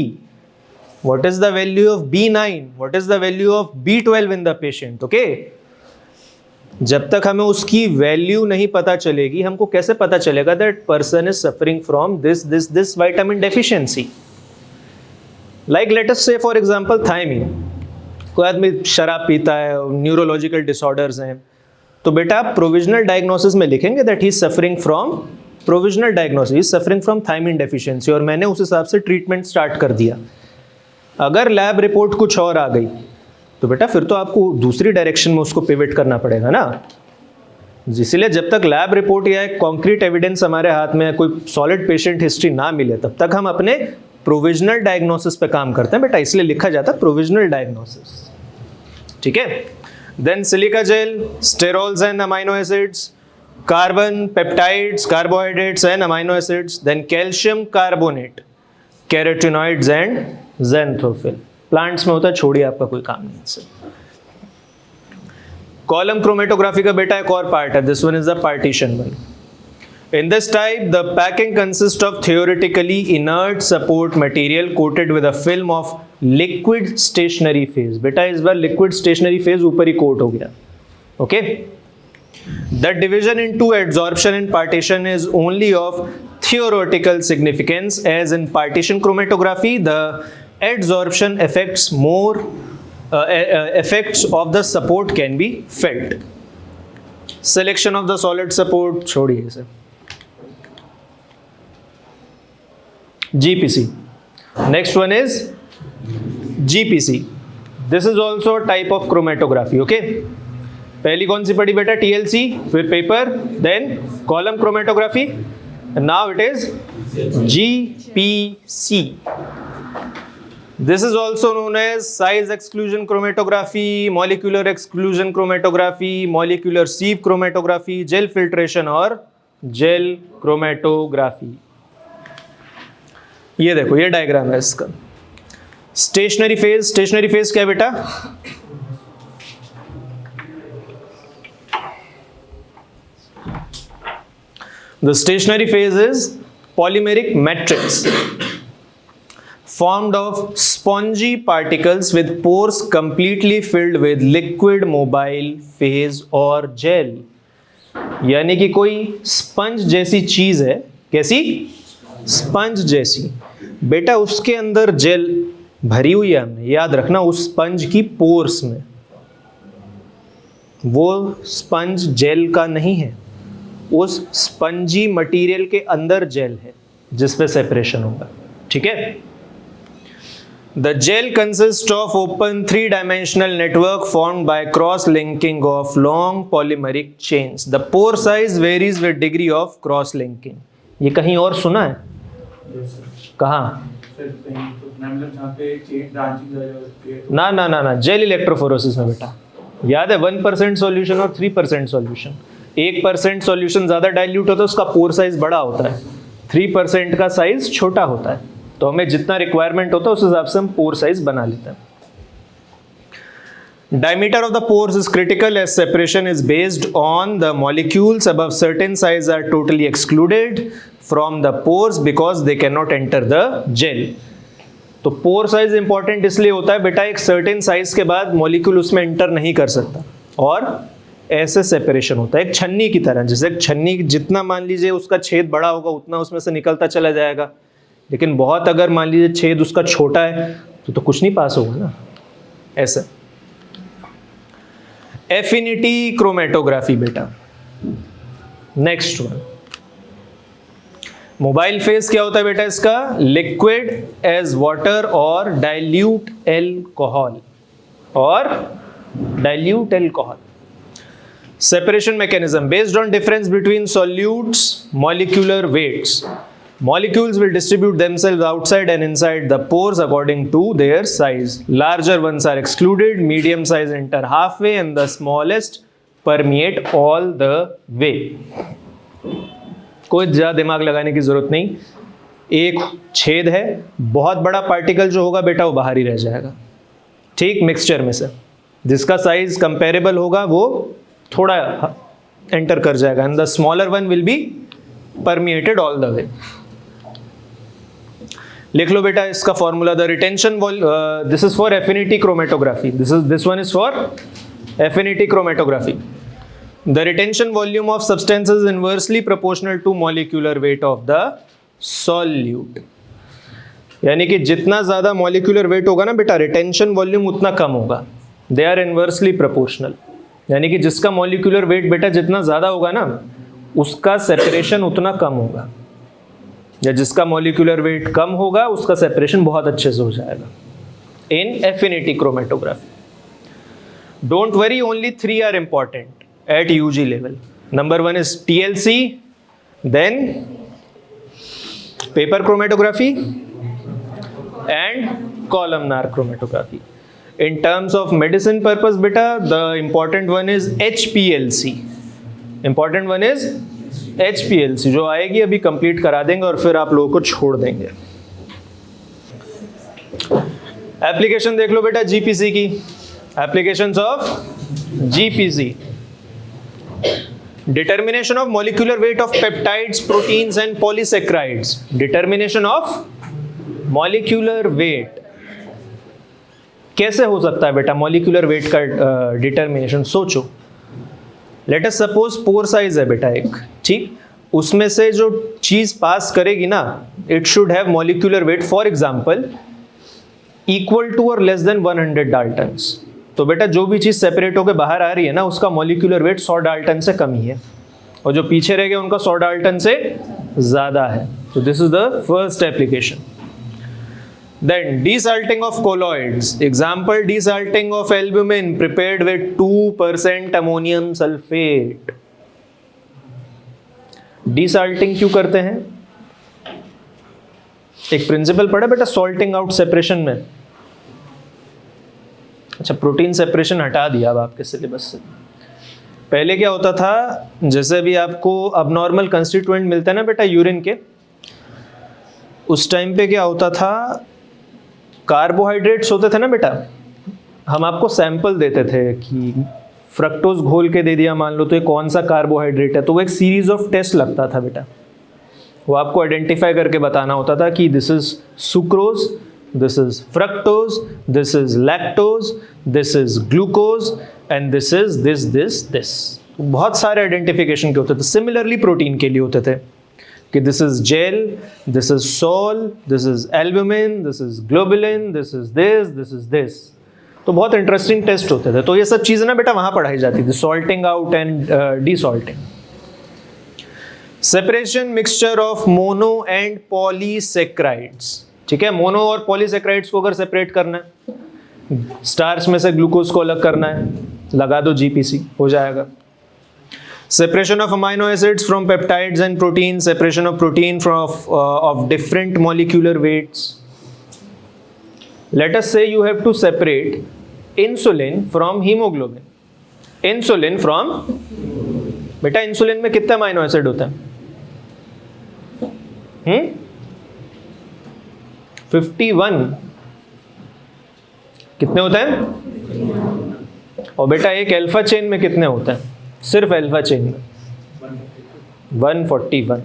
what is the value of B9, what is the value of B12 in the patient. okay, जब तक हमें उसकी value नहीं पता चलेगी, हमको कैसे पता चलेगा that person is suffering from this vitamin deficiency. like let us say for example thiamine, कोई आदमी शराब पीता है, न्यूरोलॉजिकल डिसऑर्डर्स हैं, तो बेटा आप प्रोविजनल डायग्नोसिस में लिखेंगे that he is suffering from, provisional diagnosis, he is suffering from thiamine deficiency, और मैंने उस हिसाब से ट्रीटमेंट स्टार्ट कर दिया। अगर लैब रिपोर्ट कुछ और आ गई तो बेटा फिर तो आपको दूसरी डायरेक्शन में उसको पिवट करना पड़ेगा ना। इसलिए जब तक लैब रिपोर्ट या एक कॉन्क्रीट एविडेंस हमारे हाथ में, कोई सॉलिड पेशेंट हिस्ट्री ना मिले, तब तक हम अपने प्रोविजनल डायग्नोसिस पे काम करते हैं बेटा, इसलिए लिखा जाता है प्रोविजनल डायग्नोसिस। ठीक है? Then silica gel, sterols and amino acids, carbon, peptides, carbohydrates and amino acids, then calcium carbonate, carotenoids and xanthophyll. Plants में होता है, छोड़िए आपका कोई काम नहीं इससे। कॉलम क्रोमेटोग्राफी का बेटा एक और पार्ट है, this one is the partition one. In this type the packing consist of theoretically inert support material coated with a film of liquid stationary phase. बेटा इस बार लिक्विड स्टेशनरी फेज ऊपर ही coat हो गया। Okay, the division into adsorption and partition is only of theoretical significance, as in partition chromatography the adsorption effects of the support can be felt. Selection of the solid support छोड़िए इसे। GPC. Next one is GPC. This is also a type of chromatography. Okay. पहली कौन सी पढ़ी बेटा? TLC, फिर paper, then column chromatography, and now it is GPC. This is also known as size exclusion chromatography, molecular exclusion chromatography, molecular sieve chromatography, gel filtration और gel chromatography. ये देखो, ये diagram है इसका। स्टेशनरी फेज क्या है बेटा? The stationary phase is polymeric matrix formed of spongy particles with pores completely filled with liquid, mobile, phase और gel। यानी कि कोई स्पंज जैसी चीज है। कैसी? स्पंज जैसी। बेटा उसके अंदर जेल भरी हुई है, हमने याद रखना, उस स्पंज की पोर्स में। वो स्पंज जेल का नहीं है, उस स्पंजी मटेरियल के अंदर जेल है जिस पे सेपरेशन होगा। ठीक है। The gel consist of open 3-dimensional network formed by cross linking of long polymeric chains. The pore size varies with degree of cross linking. ये कहीं और सुना है? कहाँ? ना ना ना ना, जेल इलेक्ट्रोफोरोसिस में बेटा। याद है 1% सॉल्यूशन और 3% सॉल्यूशन। 1% सॉल्यूशन ज्यादा डाइल्यूट होता है, उसका पोर साइज बड़ा होता है। 3% का साइज छोटा होता है। तो हमें जितना रिक्वायरमेंट होता है उस हिसाब से हम पोर साइज बना लेते हैं। Diameter of the pores is critical as separation is based on the molecules above certain size are totally excluded from the pores because they cannot enter the gel. तो पोर साइज इंपॉर्टेंट इसलिए होता है बेटा, एक certain size के बाद molecule उसमें enter नहीं कर सकता और ऐसे सेपरेशन होता है एक छन्नी की तरह। जैसे छन्नी जितना मान लीजिए उसका छेद बड़ा होगा उतना उसमें से निकलता चला जाएगा, लेकिन बहुत अगर मान लीजिए छेद उसका छोटा है तो कुछ नहीं पास होगा ना। ऐसा एफिनिटी क्रोमेटोग्राफी बेटा। नेक्स्ट वन, मोबाइल फेज क्या होता है बेटा इसका? लिक्विड एज वाटर और dilute alcohol separation mechanism based on difference between solutes molecular weights. Molecules will distribute themselves outside and inside the pores according to their size. Larger ones are excluded, medium size enter halfway, and the smallest permeate all the way. कोई ज़्यादा दिमाग लगाने की जरूरत नहीं। एक छेद है, बहुत बड़ा पार्टिकल जो होगा बेटा वो बाहर ही रह जाएगा। ठीक, मिक्सचर में से जिसका साइज कंपेरेबल होगा वो थोड़ा एंटर कर जाएगा, and the smaller one will be permeated all the way. लिख लो बेटा इसका formula. The retention this is for affinity chromatography, this one is for affinity chromatography. The retention volume of substance is inversely proportional to molecular weight of the solute. यानी कि जितना ज्यादा molecular weight होगा ना बेटा, रिटेंशन वॉल्यूम उतना कम होगा। They are inversely proportional, यानी कि जिसका मॉलिक्यूलर वेट बेटा जितना ज्यादा होगा ना उसका सेपरेशन उतना कम होगा, या जिसका मॉलिक्यूलर वेट कम होगा उसका सेपरेशन बहुत अच्छे से हो जाएगा in affinity chromatography. Don't worry, only 3 are important at UG level. Number 1 is TLC, then paper chromatography and columnar chromatography. In terms of medicine purpose बेटा the important one is HPLC। Important one is HPLC, जो आएगी अभी complete करा देंगे और फिर आप लोगों को छोड़ देंगे। एप्लीकेशन देख लो बेटा GPC की। Applications of GPC, determination of molecular weight of peptides, proteins and polysaccharides. Determination of molecular weight कैसे हो सकता है बेटा? मॉलिक्यूलर वेट का डिटर्मिनेशन सोचो। Late us suppose pore size है बेटा एक, ठीक, उसमें से जो चीज पास करेगी ना it should have molecular weight for example equal to और लेस देन 100 डाल्टन्स। तो बेटा जो भी चीज़ सेपरेट होकर बाहर आ रही है ना, उसका मॉलिक्यूलर वेट 100 डाल्टन से कम ही है, और जो पीछे रह गए उनका 100 डाल्टन से ज़्यादा है। तो this is the first application. Then desalting of colloids. Example, desalting of albumin prepared with 2% ammonium sulfate. Desalting क्यों करते हैं? एक प्रिंसिपल पढ़ा बेटा सॉल्टिंग आउट सेपरेशन में। अच्छा, प्रोटीन सेपरेशन हटा दिया अब आपके सिलेबस से। पहले क्या होता था, जैसे भी आपको अबनॉर्मल कंस्टिट्यूएंट मिलता है ना बेटा यूरिन के, उस टाइम पे क्या होता था, कार्बोहाइड्रेट्स होते थे ना बेटा, हम आपको सैंपल देते थे कि फ्रक्टोज घोल के दे दिया मान लो, तो ये कौन सा कार्बोहाइड्रेट है, तो वो एक सीरीज ऑफ टेस्ट लगता था बेटा, वो आपको आइडेंटिफाई करके बताना होता था कि this is sucrose, this is fructose, this is lactose, this is glucose and this is this. बहुत सारे आइडेंटिफिकेशन के होते थे। सिमिलरली प्रोटीन के लिए होते थे कि this is gel, this is sol, this is albumin, this is globulin, this is this. तो बहुत इंटरेस्टिंग टेस्ट होते थे। तो ये सब चीज़ें ना बेटा वहाँ पढ़ाई जाती थी, salting out and desalting. Separation mixture of mono and polysaccharides. ठीक है, मोनो और पॉलीसेक्राइड्स को अगर सेपरेट करना है, स्टार्च में से ग्लूकोज को अलग करना है, लगा दो जीपीसी, हो जाएगा। Separation of amino acids from peptides and proteins, separation of protein of different molecular weights. Let us say you have to separate insulin from hemoglobin. Insulin from, बेटा इंसुलिन में कितने अमाइनो एसिड होता है? 51। कितने होते हैं? और बेटा एक अल्फा चेन में कितने होते हैं? सिर्फ अल्फा चेन में 141।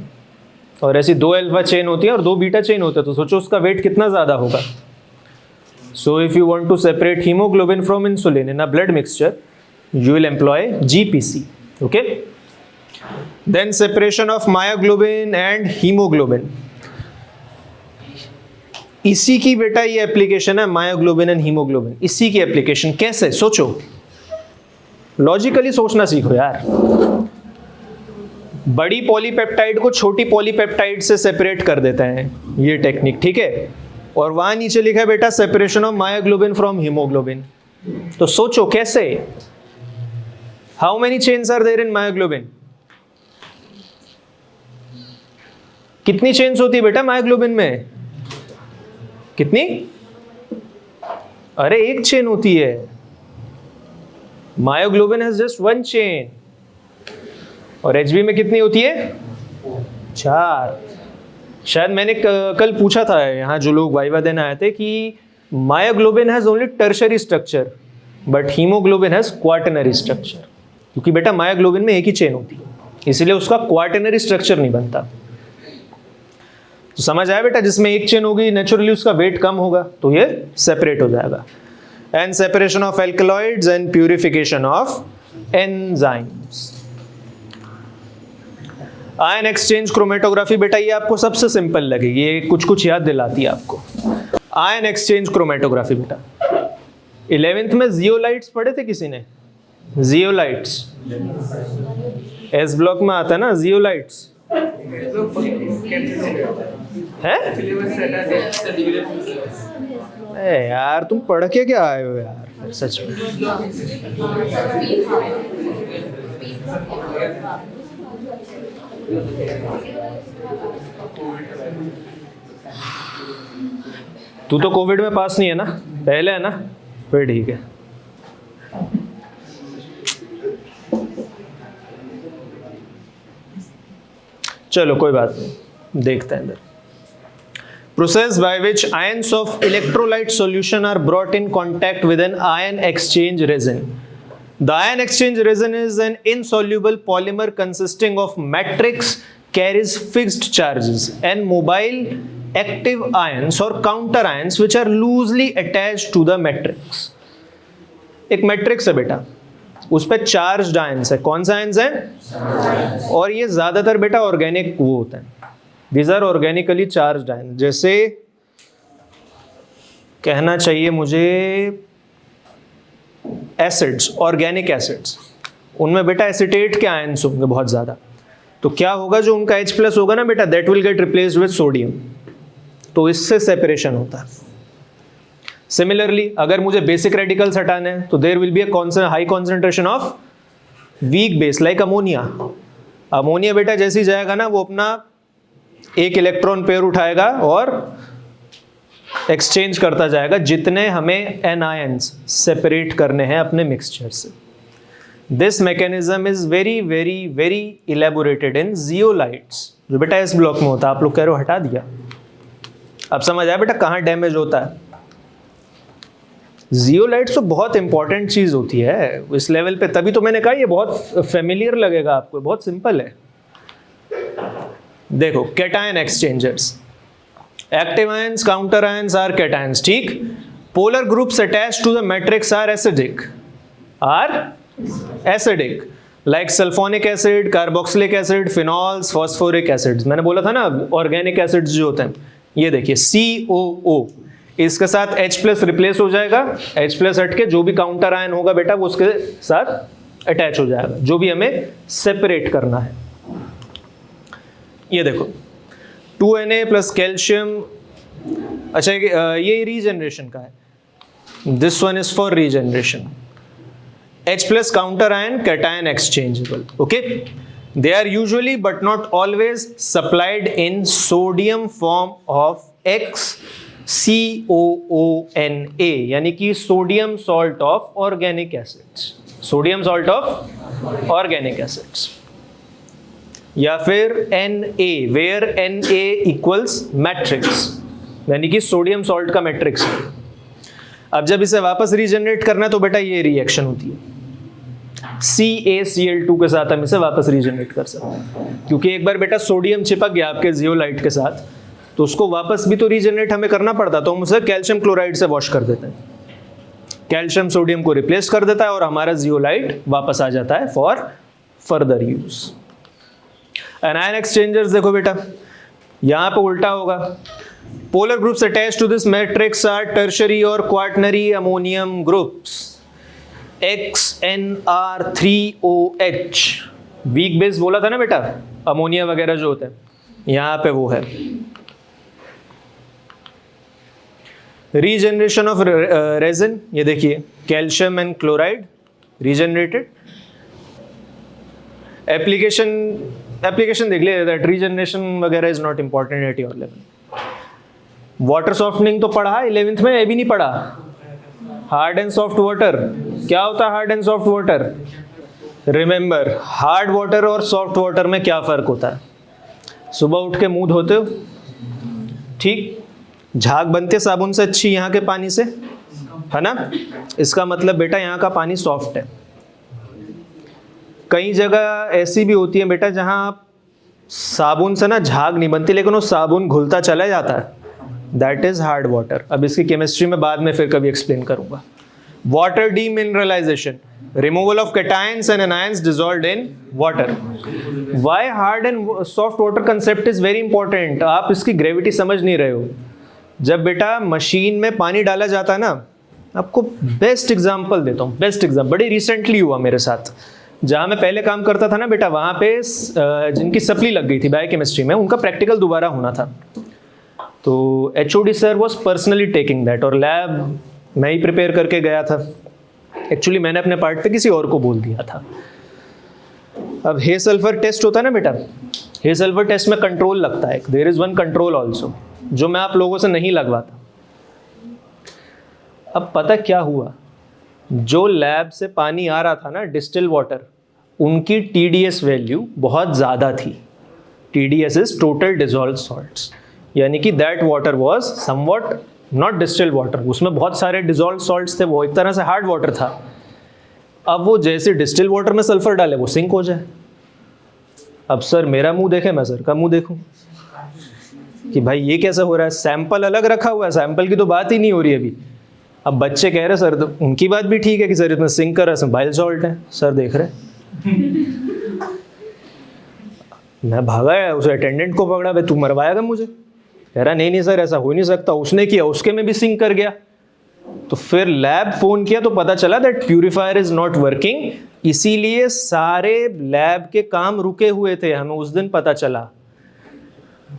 और ऐसी 2 अल्फा चेन होती है और 2 बीटा चेन होते हैं, तो सोचो उसका वेट कितना ज़्यादा होगा। So if you want to separate haemoglobin from insulin in a blood mixture, you will employ GPC. Okay, then separation of myoglobin and hemoglobin. इसी की बेटा ये एप्लीकेशन है, मायोग्लोबिन एंड हीमोग्लोबिन, इसी की एप्लीकेशन। कैसे? सोचो, लॉजिकली सोचना सीखो यार। बड़ी पॉलीपेप्टाइड को छोटी पॉलीपेप्टाइड से सेपरेट कर देते हैं, ये टेक्निक, ठीक है। और वहां नीचे लिखा है बेटा separation of myoglobin from haemoglobin. तो सोचो कैसे, how many chains are there in myoglobin? कितनी चेन्स होती है बेटा मायोग्लोबिन में? कितनी? अरे एक चेन होती है। Myoglobin has just 1 chain. और एचबी में कितनी होती है? 4। शायद मैंने कल पूछा था यहाँ जो लोग वाइवा देने आए थे कि myoglobin has only tertiary structure but haemoglobin has quaternary structure, क्योंकि बेटा मायोग्लोबिन में एक ही चेन होती है, इसलिए उसका क्वार्टनरी स्ट्रक्चर नहीं बनता। तो समझ आया बेटा, जिसमें एक चेन होगी नेचुरली उसका वेट कम होगा, तो ये सेपरेट हो जाएगा। And separation of alkaloids and purification of enzymes. Ion exchange chromatography, बेटा ये आपको सबसे सिंपल लगेगी, ये कुछ कुछ याद दिलाती है आपको। आयन एक्सचेंज क्रोमेटोग्राफी बेटा 11th में जियोलाइट्स पढ़े थे किसी ने? जियोलाइट्स एस ब्लॉक में आता है ना, जियोलाइट्स है? यार तुम पढ़ के क्या आए हो यार सच में। तू तो कोविड में पास नहीं है ना, पहले है ना, फिर ठीक है। चलो कोई बात नहीं, देखते हैं इधर। Process by which ions of electrolyte solution are brought in contact with an ion exchange resin. The ion exchange resin is an insoluble polymer consisting of matrix carries fixed charges and mobile active ions or counter ions which are loosely attached to the matrix. एक matrix है बेटा, उस पर charge ions है। कौन सा ions है? और ये ज्यादातर बेटा ऑर्गेनिक वो होता है, these are organically charge ions. जैसे कहना चाहिए मुझे एसिड्स, ऑर्गेनिक एसिड्स, उनमें बेटा एसिटेट के आयंस होंगे बहुत ज़्यादा, तो क्या होगा, जो उनका H प्लस होगा ना बेटा, that will get replaced with sodium, तो इससे सेपरेशन होता है। सिमिलरली अगर मुझे बेसिक रेडिकल्स हटाने हैं तो there will be a high concentration of weak base like ammonia. Ammonia बेटा जैसे ही जाएगा ना, वो अपना एक इलेक्ट्रॉन पेयर उठाएगा और एक्सचेंज करता जाएगा, जितने हमें एनायंस सेपरेट करने हैं अपने मिक्सचर से। This mechanism is very very very elaborated in zeolites, जो बेटा इस ब्लॉक में होता है। आप लोग कह रहे हो हटा दिया, अब समझ आया बेटा कहाँ डैमेज होता है। जियोलाइट्स तो बहुत इंपॉर्टेंट चीज होती है इस लेवल पे, तभी तो मैंने कहा ये बहुत फेमिलियर लगेगा आपको, बहुत सिंपल है। देखो cation exchangers, active ions, counter ions are cations, ठीक। Polar groups attached to the matrix are acidic, like sulphonic acid, carboxylic acid, phenols, phosphoric acids. मैंने बोला था ना ऑर्गेनिक एसिड्स जो होते हैं, ये देखिए COO, इसके साथ H प्लस रिप्लेस हो जाएगा, H प्लस हट के जो भी काउंटर आयन होगा बेटा वो उसके साथ अटैच हो जाएगा, जो भी हमें सेपरेट करना है। ये देखो 2Na प्लस कैल्शियम, अच्छा ये रीजनरेशन का है, this one is for regeneration. H plus counter ion cation exchangeable, okay, they are usually but not always supplied in sodium form of XCOONA, यानी कि sodium salt of organic acids, sodium salt of organic acids, या फिर Na, where Na equals matrix, यानी कि sodium salt का matrix. अब जब इसे वापस रीजनरेट करना है तो बेटा ये रिएक्शन होती है, CaCl2 के साथ हम इसे वापस रीजनरेट कर सकते हैं, क्योंकि एक बार बेटा सोडियम चिपक गया आपके जियोलाइट के साथ, तो उसको वापस भी तो रीजनरेट हमें करना पड़ता, तो हम उसे कैल्शियम क्लोराइड से वॉश कर देते हैं, कैल्शियम सोडियम को रिप्लेस कर देता है और हमारा जियोलाइट वापस आ जाता है for further use. Anion exchangers देखो बेटा, यहां पे उल्टा होगा, polar groups attached to this matrix are tertiary और quaternary ammonium groups, XNR3OH, weak base बोला था ना बेटा, अमोनिया वगैरह जो होते हैं, यहां पे वो है। रीजनरेशन ऑफ रेजिन, ये देखिए calcium and chloride regenerated. Application देख लिया, दैट रीजनरेशन वगैरह is not important at your level. Water softening तो पढ़ा 11th में, ये भी नहीं पढ़ा। हार्ड एंड सॉफ्ट वाटर, क्या होता है hard and soft water? Remember, hard water और सॉफ्ट वाटर में क्या फर्क होता है? सुबह उठ के मुंह धोते हो, ठीक, झाग बनती है साबुन से अच्छी यहाँ के पानी से, है ना, इसका मतलब बेटा यहाँ का पानी सॉफ्ट है। कई जगह ऐसी भी होती है बेटा जहाँ साबुन से ना झाग नहीं बनती, लेकिन वो साबुन घुलता चला जाता है, दैट इज हार्ड वाटर। अब इसकी केमिस्ट्री में बाद में फिर कभी एक्सप्लेन करूंगा। Water demineralisation, removal of cations and anions dissolved in water. Why hard and soft water concept is very important, आप इसकी ग्रेविटी समझ नहीं रहे हो। जब बेटा मशीन में पानी डाला जाता है ना, आपको बेस्ट एग्जांपल देता हूँ, बेस्ट एग्जांपल बड़ी रिसेंटली हुआ मेरे साथ। जहाँ मैं पहले काम करता था ना बेटा, वहाँ पे जिनकी सप्ली लग गई थी बायोकेमिस्ट्री में, उनका प्रैक्टिकल दोबारा होना था, तो HOD sir was personally taking that, और लैब मैं ही प्रिपेयर करके गया था। एक्चुअली मैंने अपने पार्ट पे किसी और को बोल दिया था। अब हे सल्फर टेस्ट होता है ना बेटा, हे सल्फर टेस्ट में कंट्रोल लगता है, there is one control also, जो मैं आप लोगों से नहीं लगवाता। अब पता क्या हुआ, जो लैब से पानी आ रहा था ना डिस्टिल वाटर, उनकी TDS वैल्यू बहुत ज़्यादा थी। TDS is total dissolve salts, यानी कि that water was somewhat not distilled water, उसमें बहुत सारे डिजॉल्व सॉल्ट्स थे, वो एक तरह से हार्ड वाटर था। अब वो जैसे डिस्टिल वाटर में सल्फर डाले वो सिंक हो जाए। अब सर मेरा मुंह देखे, मैं सर का मुंह देखूं कि भाई ये कैसा हो रहा है, सैंपल अलग रखा हुआ है, सैंपल की तो बात ही नहीं हो रही अभी। अब बच्चे कह रहे सर, तो उनकी बात भी ठीक है कि सर इसमें सिंक कर रहा है, इसमें बाइल सॉल्ट है, सर देख रहे। मैं भागा है, उसे अटेंडेंट को पकड़ा, भाई तू मरवाएगा मुझे? कह रहा नहीं नहीं सर ऐसा हो नहीं सकता, उसने किया, उसके में भी सिंक कर गया। तो फिर लैब फोन किया तो पता चला that purifier is not working, इसीलिए सारे लैब के काम रुके हुए थे, हमें उस दिन पता चला।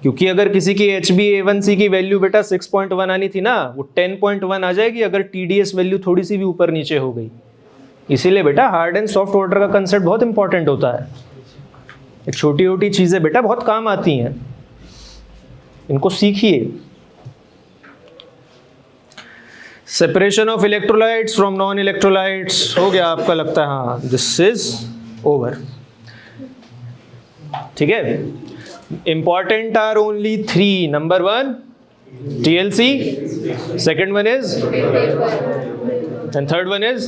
क्योंकि अगर किसी की HbA1c की वैल्यू बेटा 6.1 आनी थी ना, वो 10.1 आ जाएगी अगर TDS वैल्यू थोड़ी सी भी ऊपर नीचे हो गई। इसीलिए बेटा हार्ड एंड सॉफ्ट वाटर का कंसेप्ट बहुत इंपॉर्टेंट होता है। ये छोटी छोटी चीजें बेटा बहुत काम आती हैं, इनको सीखिए। Separation of electrolytes from non electrolytes हो गया आपका, लगता है हाँ, दिस इज ओवर। ठीक है, important are only 3। Number 1 TLC, second one is, and third one is